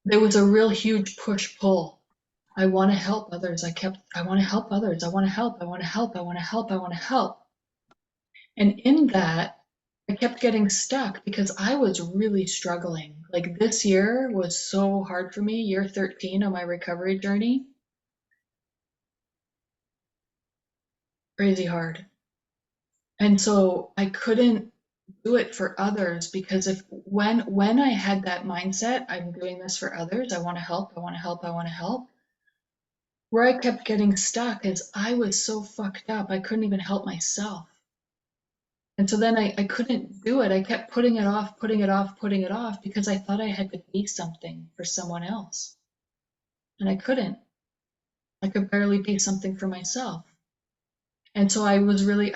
there was a real huge push-pull. I want to help others. I want to help others. I want to help. I want to help. I want to help. I want to help. And in that, I kept getting stuck because I was really struggling. Like this year was so hard for me, year 13 on my recovery journey. Crazy hard. And so I couldn't do it for others because when I had that mindset, I'm doing this for others, I want to help, I want to help, I want to help. Where I kept getting stuck is I was so fucked up, I couldn't even help myself. And so then I couldn't do it. I kept putting it off, putting it off, putting it off because I thought I had to be something for someone else. And I couldn't. I could barely be something for myself. And so I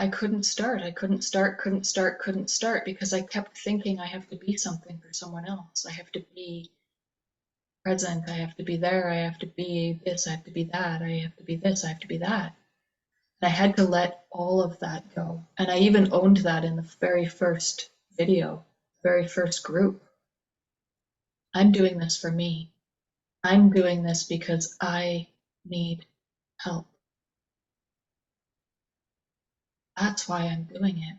couldn't start. I couldn't start, couldn't start, couldn't start because I kept thinking I have to be something for someone else. I have to be present. I have to be there. I have to be this. I have to be that. I have to be this. I have to be that. And I had to let all of that go. And I even owned that in the very first video, very first group. I'm doing this for me. I'm doing this because I need help. That's why I'm doing it.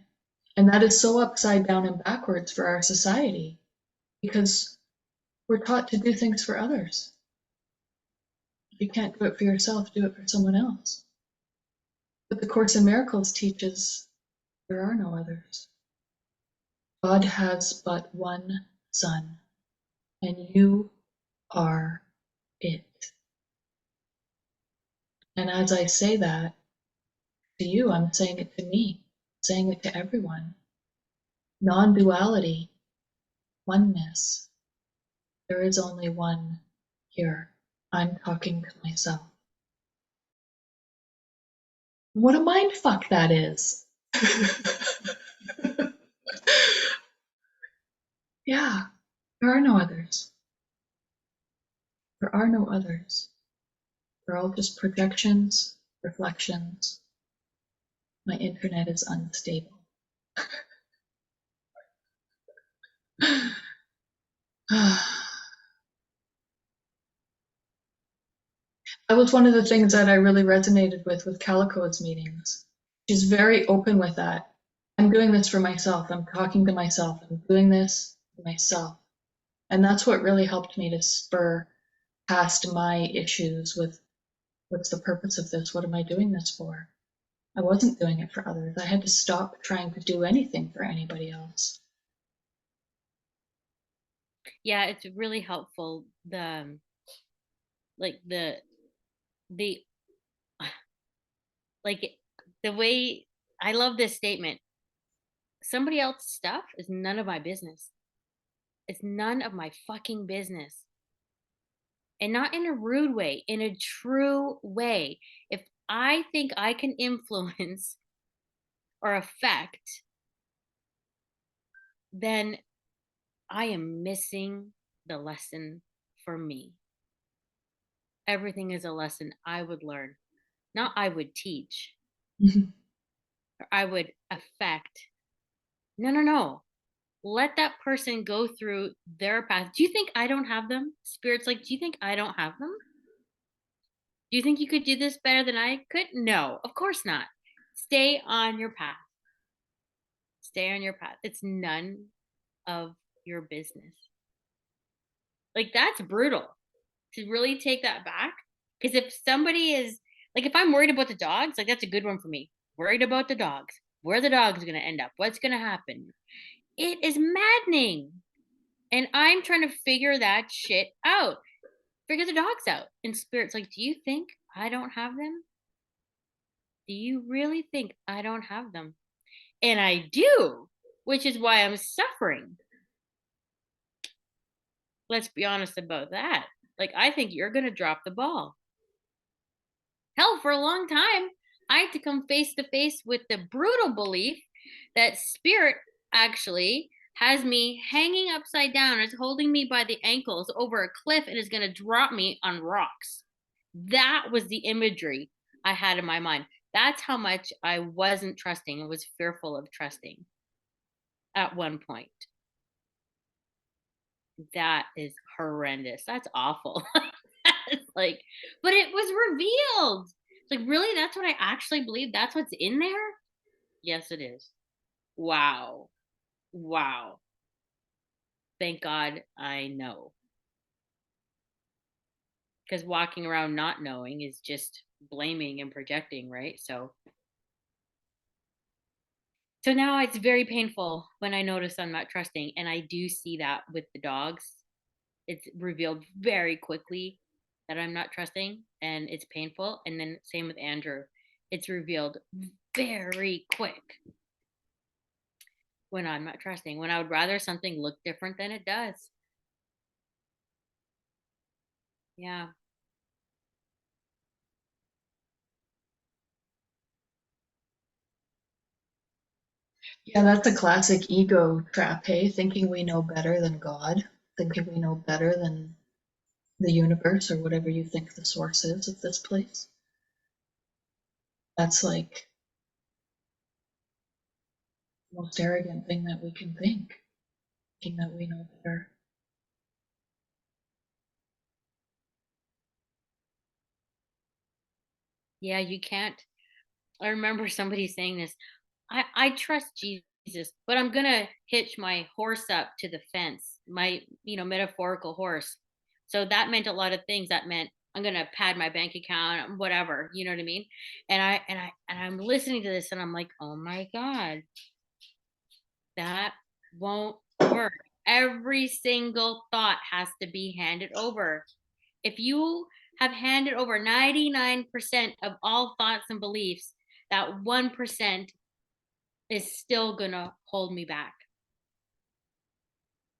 And that is so upside down and backwards for our society because we're taught to do things for others. If you can't do it for yourself, do it for someone else. But the Course in Miracles teaches there are no others. God has but one Son, and you are it. And as I say that to you, I'm saying it to me, saying it to everyone. Non-duality, oneness. There is only one here. I'm talking to myself. What a mind fuck that is. Yeah, there are no others. There are no others. They're all just projections, reflections. My internet is unstable. That was one of the things that I really resonated with Calico's meetings. She's very open with that. I'm doing this for myself. I'm talking to myself. I'm doing this for myself. And that's what really helped me to spur past my issues with what's the purpose of this? What am I doing this for? I wasn't doing it for others. I had to stop trying to do anything for anybody else. Yeah, it's really helpful. Like the like the way I love this statement. Somebody else's stuff is none of my business. It's none of my fucking business. And not in a rude way, in a true way. If I think I can influence or affect, then I am missing the lesson for me. Everything is a lesson I would learn, not I would teach or I would affect. No, no, no. Let that person go through their path. Do you think I don't have them? Spirit's like, do you think I don't have them? Do you think you could do this better than I could? No, of course not. Stay on your path. Stay on your path. It's none of your business. Like, that's brutal to really take that back. Because if somebody is, like, if I'm worried about the dogs, like, that's a good one for me. Worried about the dogs. Where the dog's going to end up. What's going to happen. It is maddening. And I'm trying to figure that shit out. Figure the dogs out. And Spirit's like, do you think I don't have them? Do you really think I don't have them? And I do, which is why I'm suffering. Let's be honest about that. Like, I think you're going to drop the ball. Hell, for a long time, I had to come face to face with the brutal belief that Spirit actually has me hanging upside down, is holding me by the ankles over a cliff, and is going to drop me on rocks. That was the imagery I had in my mind. That's how much I wasn't trusting and was fearful of trusting at one point. That is horrendous. That's awful. It's like, but it was revealed. It's like, really? That's what I actually believe? That's what's in there? Yes, it is. Wow. Wow. Thank God I know. Because walking around not knowing is just blaming and projecting, right? So now it's very painful when I notice I'm not trusting. And I do see that with the dogs. It's revealed very quickly that I'm not trusting, and it's painful. And then same with Andrew. It's revealed very quick when I'm not trusting, when I would rather something look different than it does. Yeah. Yeah, that's a classic ego trap, hey? Thinking we know better than God, thinking we know better than the universe or whatever you think the source is of this place. That's like the most arrogant thing that we can think, thinking that we know better. Yeah, you can't. I remember somebody saying this. I trust Jesus, but I'm gonna hitch my horse up to the fence, my metaphorical horse. So that meant a lot of things. That meant I'm gonna pad my bank account, whatever, you know what I mean? And I'm listening to this and I'm like, oh my God, that won't work. Every single thought has to be handed over. If you have handed over 99% of all thoughts and beliefs, that 1% is still gonna hold me back.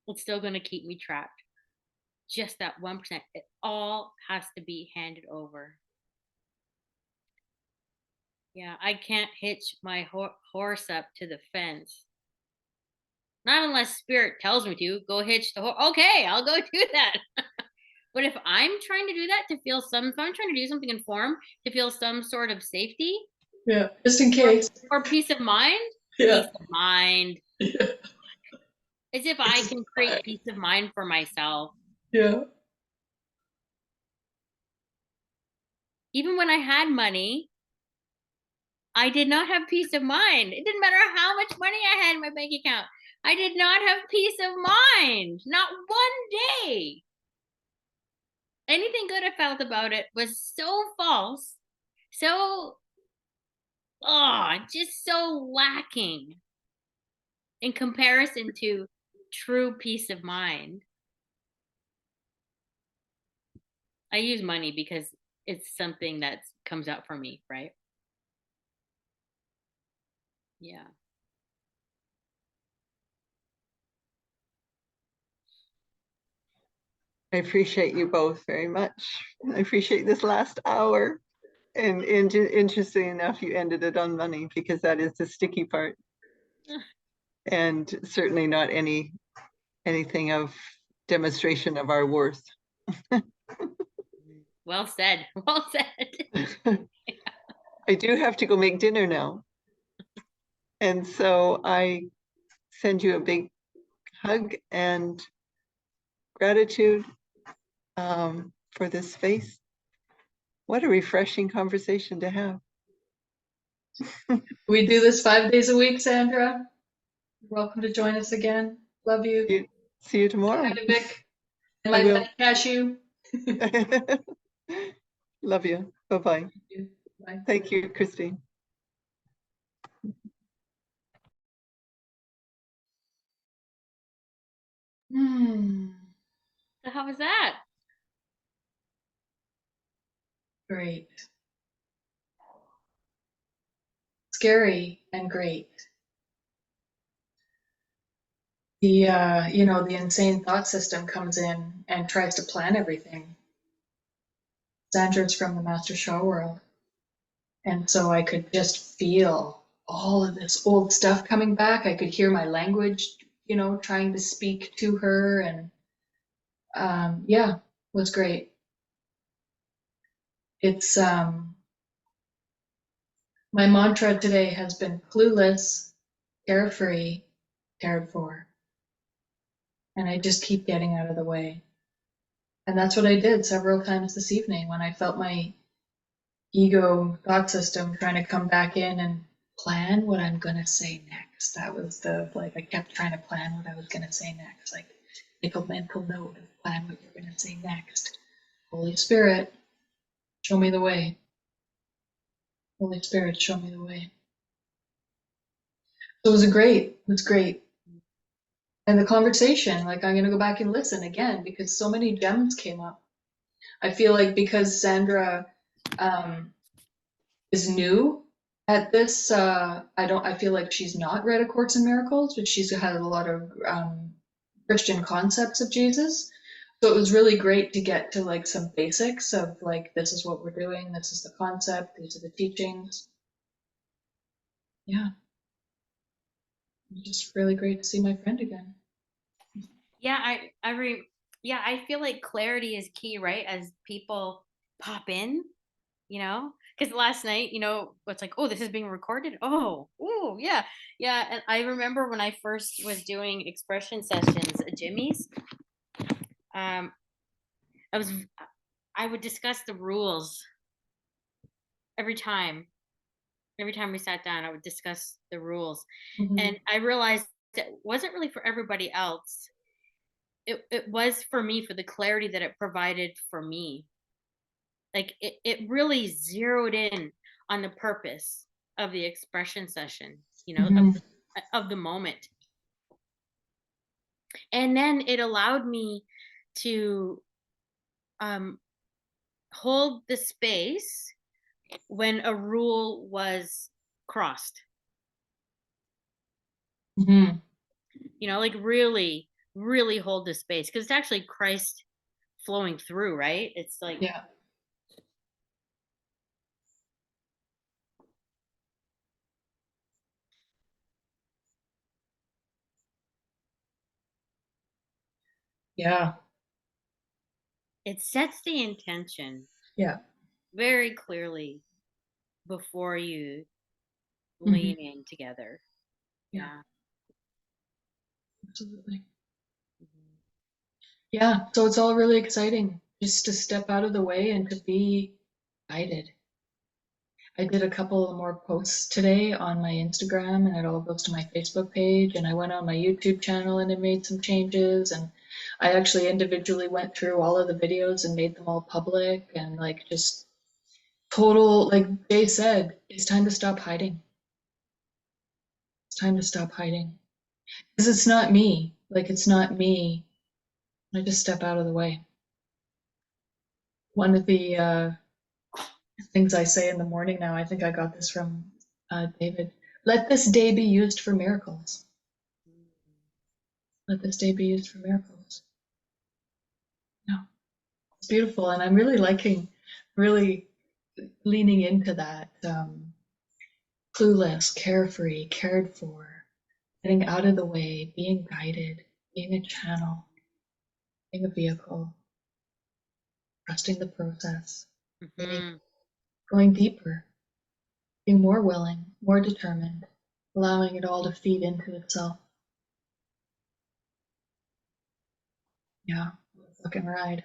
It's still gonna keep me trapped. Just that 1%. It all has to be handed over. Yeah, I can't hitch my horse up to the fence. Not unless Spirit tells me to. Go hitch the horse. Okay, I'll go do that. But if I'm trying to do that to feel if I'm trying to do something in form to feel some sort of safety, Yeah, just in case. or peace of mind, Yeah. peace of mind. Yeah. As if I can create peace of mind for myself. Yeah. Even when I had money, I did not have peace of mind. It didn't matter how much money I had in my bank account. I did not have peace of mind. Not one day. Anything good I felt about it was so false. So, just so lacking in comparison to true peace of mind. I use money because it's something that comes out for me, right? Yeah. I appreciate you both very much. I appreciate this last hour. And interesting enough, you ended it on money because that is the sticky part. And certainly not anything of demonstration of our worth. Well said. Well said. I do have to go make dinner now. And so I send you a big hug and gratitude for this space. What a refreshing conversation to have. We do this 5 days a week, Sandra. You're welcome to join us again. Love you. See you tomorrow. Hi, Vic. And I my will. buddy Cashew. Love you. Bye-bye. Bye. Thank you, Christine. Hmm. So how was that? Great. Scary and great. The insane thought system comes in and tries to plan everything. Sandra's from the Master Shaw world. And so I could just feel all of this old stuff coming back. I could hear my language, trying to speak to her. And yeah, it was great. It's my mantra today has been clueless, carefree, cared for. And I just keep getting out of the way. And that's what I did several times this evening when I felt my ego thought system trying to come back in and plan what I'm going to say next. That was I kept trying to plan what I was going to say next. Like, make a mental note of plan what you're going to say next. Holy Spirit, show me the way. Holy Spirit, show me the way. So it was great. And the conversation, like, I'm going to go back and listen again because so many gems came up. I feel like because Sandra is new at this, I feel like she's not read A Course in Miracles, but she's had a lot of Christian concepts of Jesus. So it was really great to get to like some basics of like, this is what we're doing, this is the concept, these are the teachings. Yeah, it was just really great to see my friend again. Yeah, I feel like clarity is key, right? As people pop in, because last night, it's like, oh, this is being recorded. Oh, yeah, yeah. And I remember when I first was doing expression sessions at Jimmy's, um, I was, I would discuss the rules every time. Every time we sat down, I would discuss the rules, and I realized that it wasn't really for everybody else. It was for me, for the clarity that it provided for me. Like it really zeroed in on the purpose of the expression session, of the moment. And then it allowed me to hold the space when a rule was crossed. Like really, really hold the space, because it's actually Christ flowing through, right? It's like, Yeah. Yeah. it sets the intention Yeah. very clearly before you Mm-hmm. lean in together. Yeah. Absolutely. Mhm. Yeah. So it's all really exciting just to step out of the way and to be guided. I did a couple of more posts today on my Instagram, and it all goes to my Facebook page. And I went on my YouTube channel and I made some changes. And I actually individually went through all of the videos and made them all public. And like just total, like Jay said, it's time to stop hiding. It's time to stop hiding. Because it's not me. Like, it's not me. I just step out of the way. One of the things I say in the morning now, I think I got this from David. Let this day be used for miracles. Let this day be used for miracles. No, it's beautiful. And I'm really really leaning into that. Clueless, carefree, cared for, getting out of the way, being guided, being a channel, being a vehicle, trusting the process, Mhm. going deeper, being more willing, more determined, allowing it all to feed into itself. Yeah, fucking ride.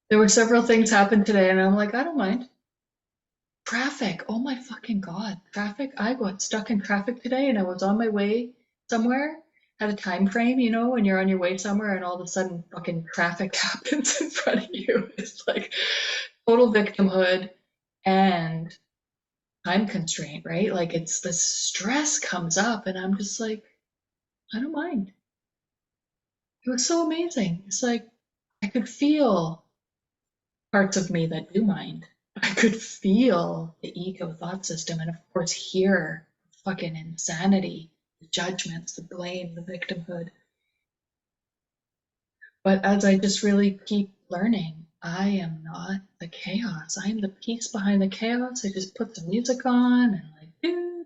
There were several things happened today, and I'm like, I don't mind. Traffic. Oh my fucking God. Traffic. I got stuck in traffic today and I was on my way somewhere. Had a time frame, when you're on your way somewhere and all of a sudden fucking traffic happens in front of you. It's like, total victimhood and time constraint, right? Like it's the stress comes up and I'm just like, I don't mind. It was so amazing. It's like I could feel parts of me that do mind. I could feel the ego thought system and of course hear fucking insanity, the judgments, the blame, the victimhood. But as I just really keep learning, I am not the chaos. I am the peace behind the chaos. I just put some music on and like do,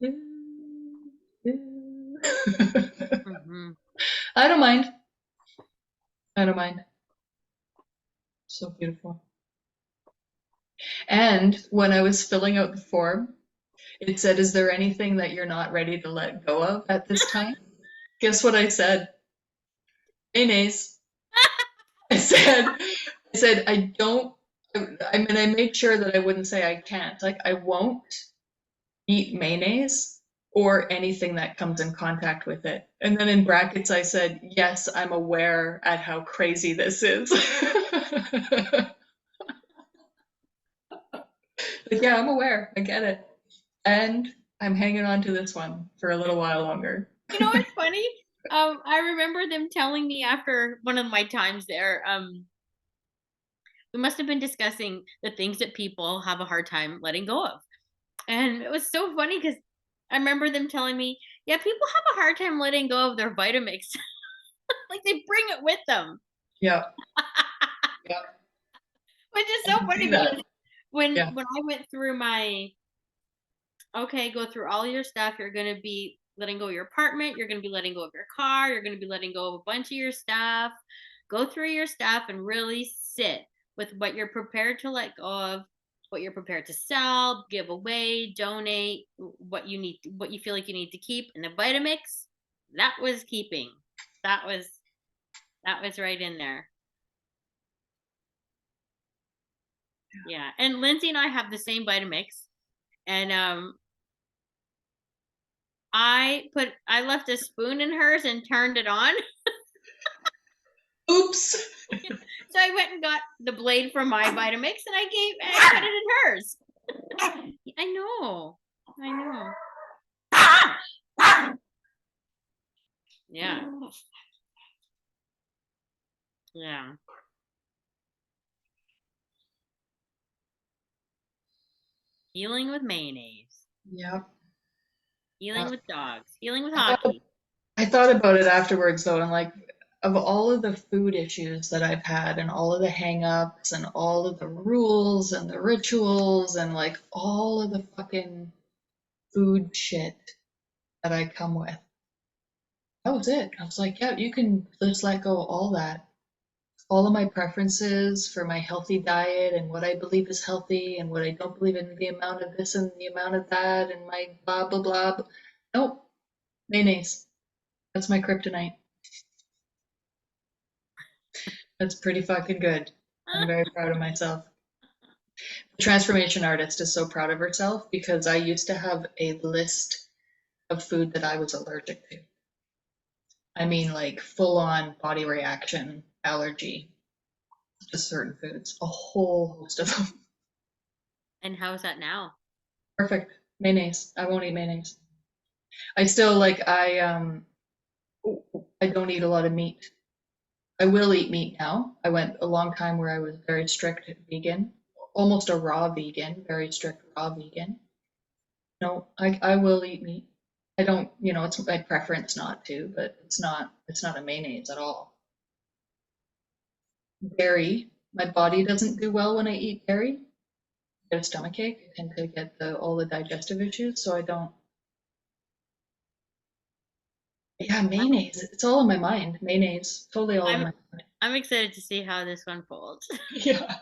do, do, do. Hmm. I don't mind. I don't mind. So beautiful. And when I was filling out the form, it said, "Is there anything that you're not ready to let go of at this time?" Guess what I said? Mayonnaise. I said, I don't, I mean, I made sure that I wouldn't say I can't. Like, I won't eat mayonnaise or anything that comes in contact with it. And then in brackets, I said, yes, I'm aware at how crazy this is. But yeah, I'm aware. I get it. And I'm hanging on to this one for a little while longer. You know what's funny? I remember them telling me after one of my times there, we must have been discussing the things that people have a hard time letting go of. And it was so funny because I remember them telling me, yeah, people have a hard time letting go of their Vitamix. Like they bring it with them. Yeah. Yeah. Which is I so can funny see that. because when Yeah. I went through my, okay, go through all your stuff, you're gonna be letting go of your apartment, you're gonna be letting go of your car, you're gonna be letting go of a bunch of your stuff. Go through your stuff and really sit with what you're prepared to let go of, what you're prepared to sell, give away, donate, what you need, what you feel like you need to keep. And the Vitamix, that was keeping. That was right in there. Yeah. And Lindsay and I have the same Vitamix. And I left a spoon in hers and turned it on. Oops. So I went and got the blade from my Vitamix and I put it in hers. I know. Yeah. Yeah. Healing with mayonnaise. Yeah. Healing with dogs. Healing with I thought, hockey. I thought about it afterwards though, and like of all of the food issues that I've had and all of the hang-ups and all of the rules and the rituals and like all of the fucking food shit that I come with. That was it. I was like, yeah, you can just let go of all that. All of my preferences for my healthy diet and what I believe is healthy and what I don't believe in the amount of this and the amount of that and my blah blah blah. Nope. Mayonnaise. That's my kryptonite. That's pretty fucking good. I'm very proud of myself. The transformation artist is so proud of herself because I used to have a list of food that I was allergic to. I mean, like full on body reaction, allergy to certain foods, a whole host of them. And how's that now? Perfect. Mayonnaise. I won't eat mayonnaise. I still like, I don't eat a lot of meat. I will eat meat now. I went a long time where I was very strict vegan, almost a raw vegan, very strict raw vegan. No, I will eat meat. I don't, it's my preference not to, but it's not a mayonnaise at all. Dairy, my body doesn't do well when I eat dairy. I get a stomachache. I tend to get all the digestive issues, so I don't. Yeah, mayonnaise. It's all in my mind. Mayonnaise, totally all in my mind. I'm excited to see how this one folds. Yeah.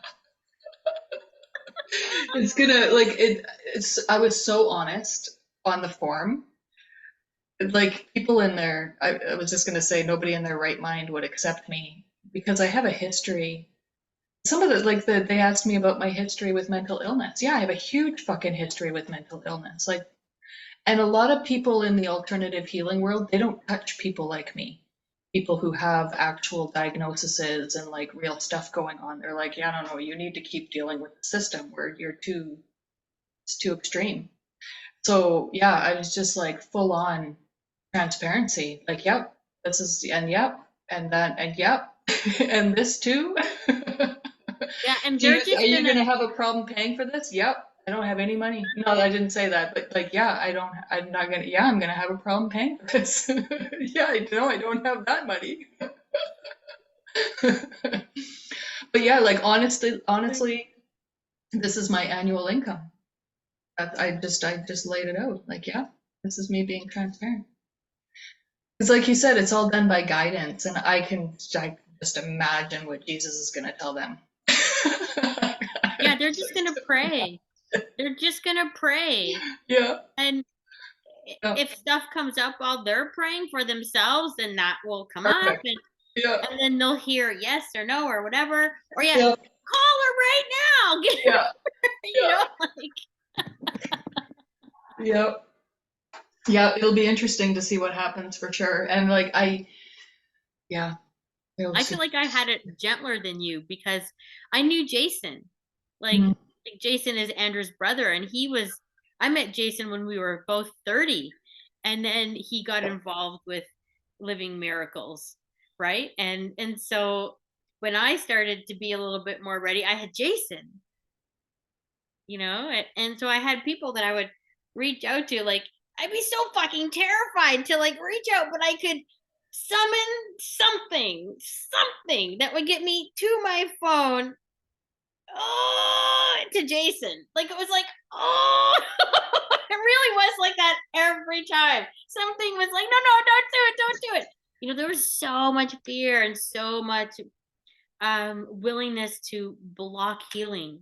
It's gonna like it's I was so honest on the form. Like people in there, I was just gonna say nobody in their right mind would accept me because I have a history. Some of the they asked me about my history with mental illness. Yeah, I have a huge fucking history with mental illness. Like, and a lot of people in the alternative healing world, they don't touch people like me people who have actual diagnoses and like real stuff going on. They're like, yeah, no, you need to keep dealing with the system where it's too extreme. So yeah, I was just like full on transparency. Like, yep, this is, and yep, and that, and yep, and this too. Yeah, and Do you, they're are just you gonna, gonna have a problem paying for this? Yep. I don't have any money. No, I didn't say that, but like, yeah, I'm not gonna, yeah, I'm gonna have a problem paying for this. Yeah, I know I don't have that money. But yeah, like honestly, this is my annual income. I just laid it out. Like, yeah, this is me being transparent. It's like you said, it's all done by guidance, and I just imagine what Jesus is gonna tell them. yeah, they're just gonna pray. They're just gonna pray. Yeah. And Yeah. if stuff comes up while they're praying for themselves, then that will come up, Perfect. Yeah. and then they'll hear yes or no or whatever. Or yeah, Yeah. call her right now. Get her, Yeah. you know, like Yeah. Yeah. It'll be interesting to see what happens for sure. And like yeah, it'll I see. feel like I had it gentler than you because I knew Jason. Mhm. Like Jason is Andrew's brother, and I met Jason when we were both 30, and then he got involved with Living Miracles, right? And so when I started to be a little bit more ready, I had Jason, you know, and so I had people that I would reach out to. Like, I'd be so fucking terrified to like reach out, but I could summon something that would get me to my phone, oh, to Jason. Like, it was like, oh, it really was like that every time. Something was like, no, no, don't do it. You know, there was so much fear and so much willingness to block healing.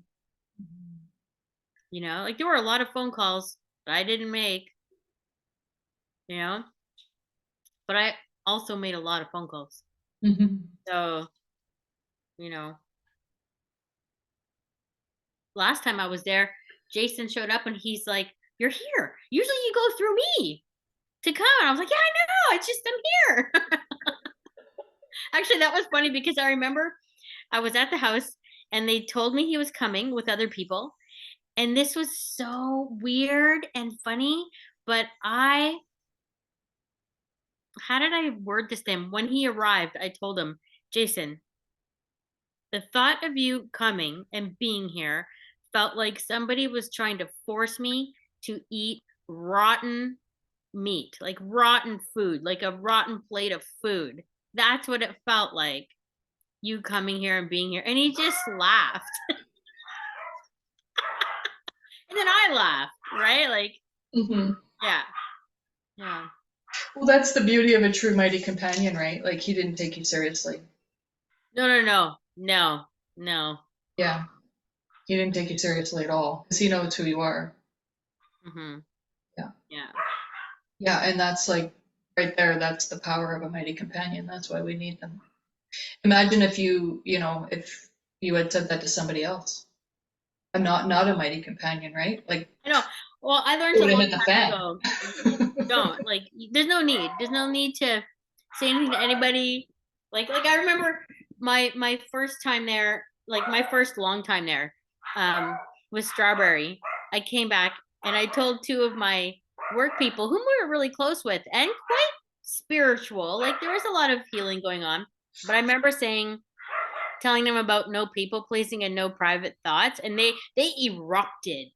You know, like there were a lot of phone calls that I didn't make, you know, but I also made a lot of phone calls. Mhm. So, you know, last time I was there, Jason showed up and he's like, "You're here. Usually you go through me to come." And I was like, "Yeah, I know. It's just I'm here." Actually, that was funny because I remember I was at the house and they told me he was coming with other people. And this was so weird and funny, but how did I word this to him? When he arrived, I told him, "Jason, the thought of you coming and being here felt like somebody was trying to force me to eat rotten meat, like rotten food, like a rotten plate of food. That's what it felt like, you coming here and being here." And he just laughed. And then I laughed, right? Like, Mhm. yeah. Yeah. Well, that's the beauty of a true mighty companion, right? Like he didn't take you seriously. No, no, no. No. No. Yeah. He didn't take you seriously at all because he knows who you are. Mhm. Yeah. Yeah. Yeah, and that's like right there, that's the power of a mighty companion. That's why we need them. Imagine if if you had said that to somebody else. I'm not a mighty companion, right? Like I know. Well, I learned it a would have long hit the time fan. ago. Don't like. There's no need. There's no need to say anything to anybody. Like I remember my first time there, like my first long time there, with Strawberry. I came back and I told two of my work people whom we were really close with and quite spiritual. Like there was a lot of healing going on. But I remember telling them about no people pleasing and no private thoughts, and they erupted.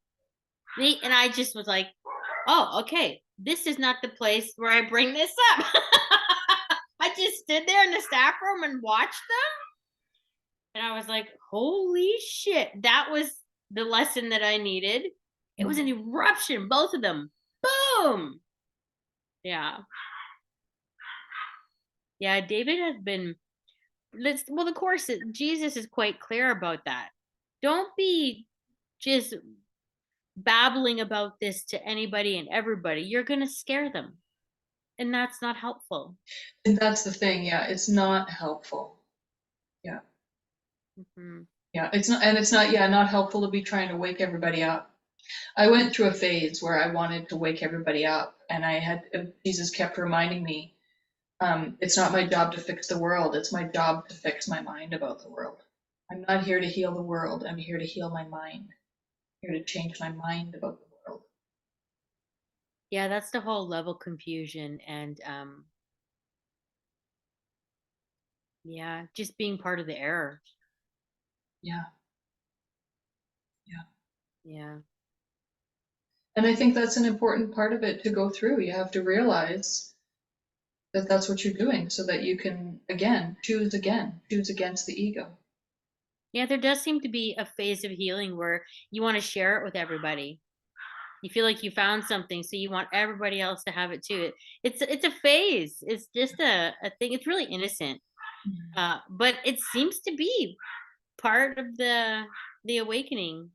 And I just was like, "Oh, okay, this is not the place where I bring this up." I just stood there in the staff room and watched them, and I was like, "Holy shit!" That was the lesson that I needed. It was an eruption, both of them. Boom. Yeah, yeah. David has been. Well, of course, Jesus is quite clear about that. Don't be just babbling about this to anybody and everybody. You're going to scare them. And that's not helpful. And that's the thing, yeah, it's not helpful. Yeah. Mm-hmm. Yeah, not helpful to be trying to wake everybody up. I went through a phase where I wanted to wake everybody up, and Jesus kept reminding me, It's not my job to fix the world. It's my job to fix my mind about the world. I'm not here to heal the world. I'm here to heal my mind. I'm here to change my mind about the world. Yeah, that's the whole level confusion and yeah, just being part of the error. Yeah. Yeah. And I think that's an important part of it to go through. You have to realize that that's what you're doing so that you can, again, choose against the ego. Yeah, there does seem to be a phase of healing where you want to share it with everybody. You feel like you found something, so you want everybody else to have it too. It's a phase. It's just a thing. It's really innocent. But it seems to be part of the awakening,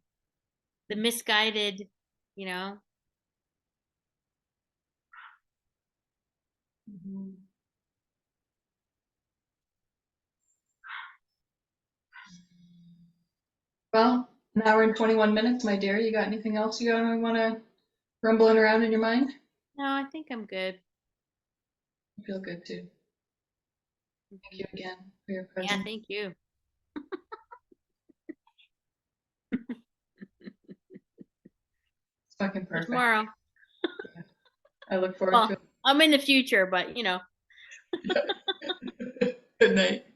the misguided, you know. Mhm. Well, an hour and 21 minutes, my dear. You got anything else you want to rumbling around in your mind? No, I think I'm good. I feel good too. Thank you again for your Yeah, presence. thank you. It's fucking See you perfect. tomorrow. I look forward to Well, I'm in the future, but you know. it. Good night.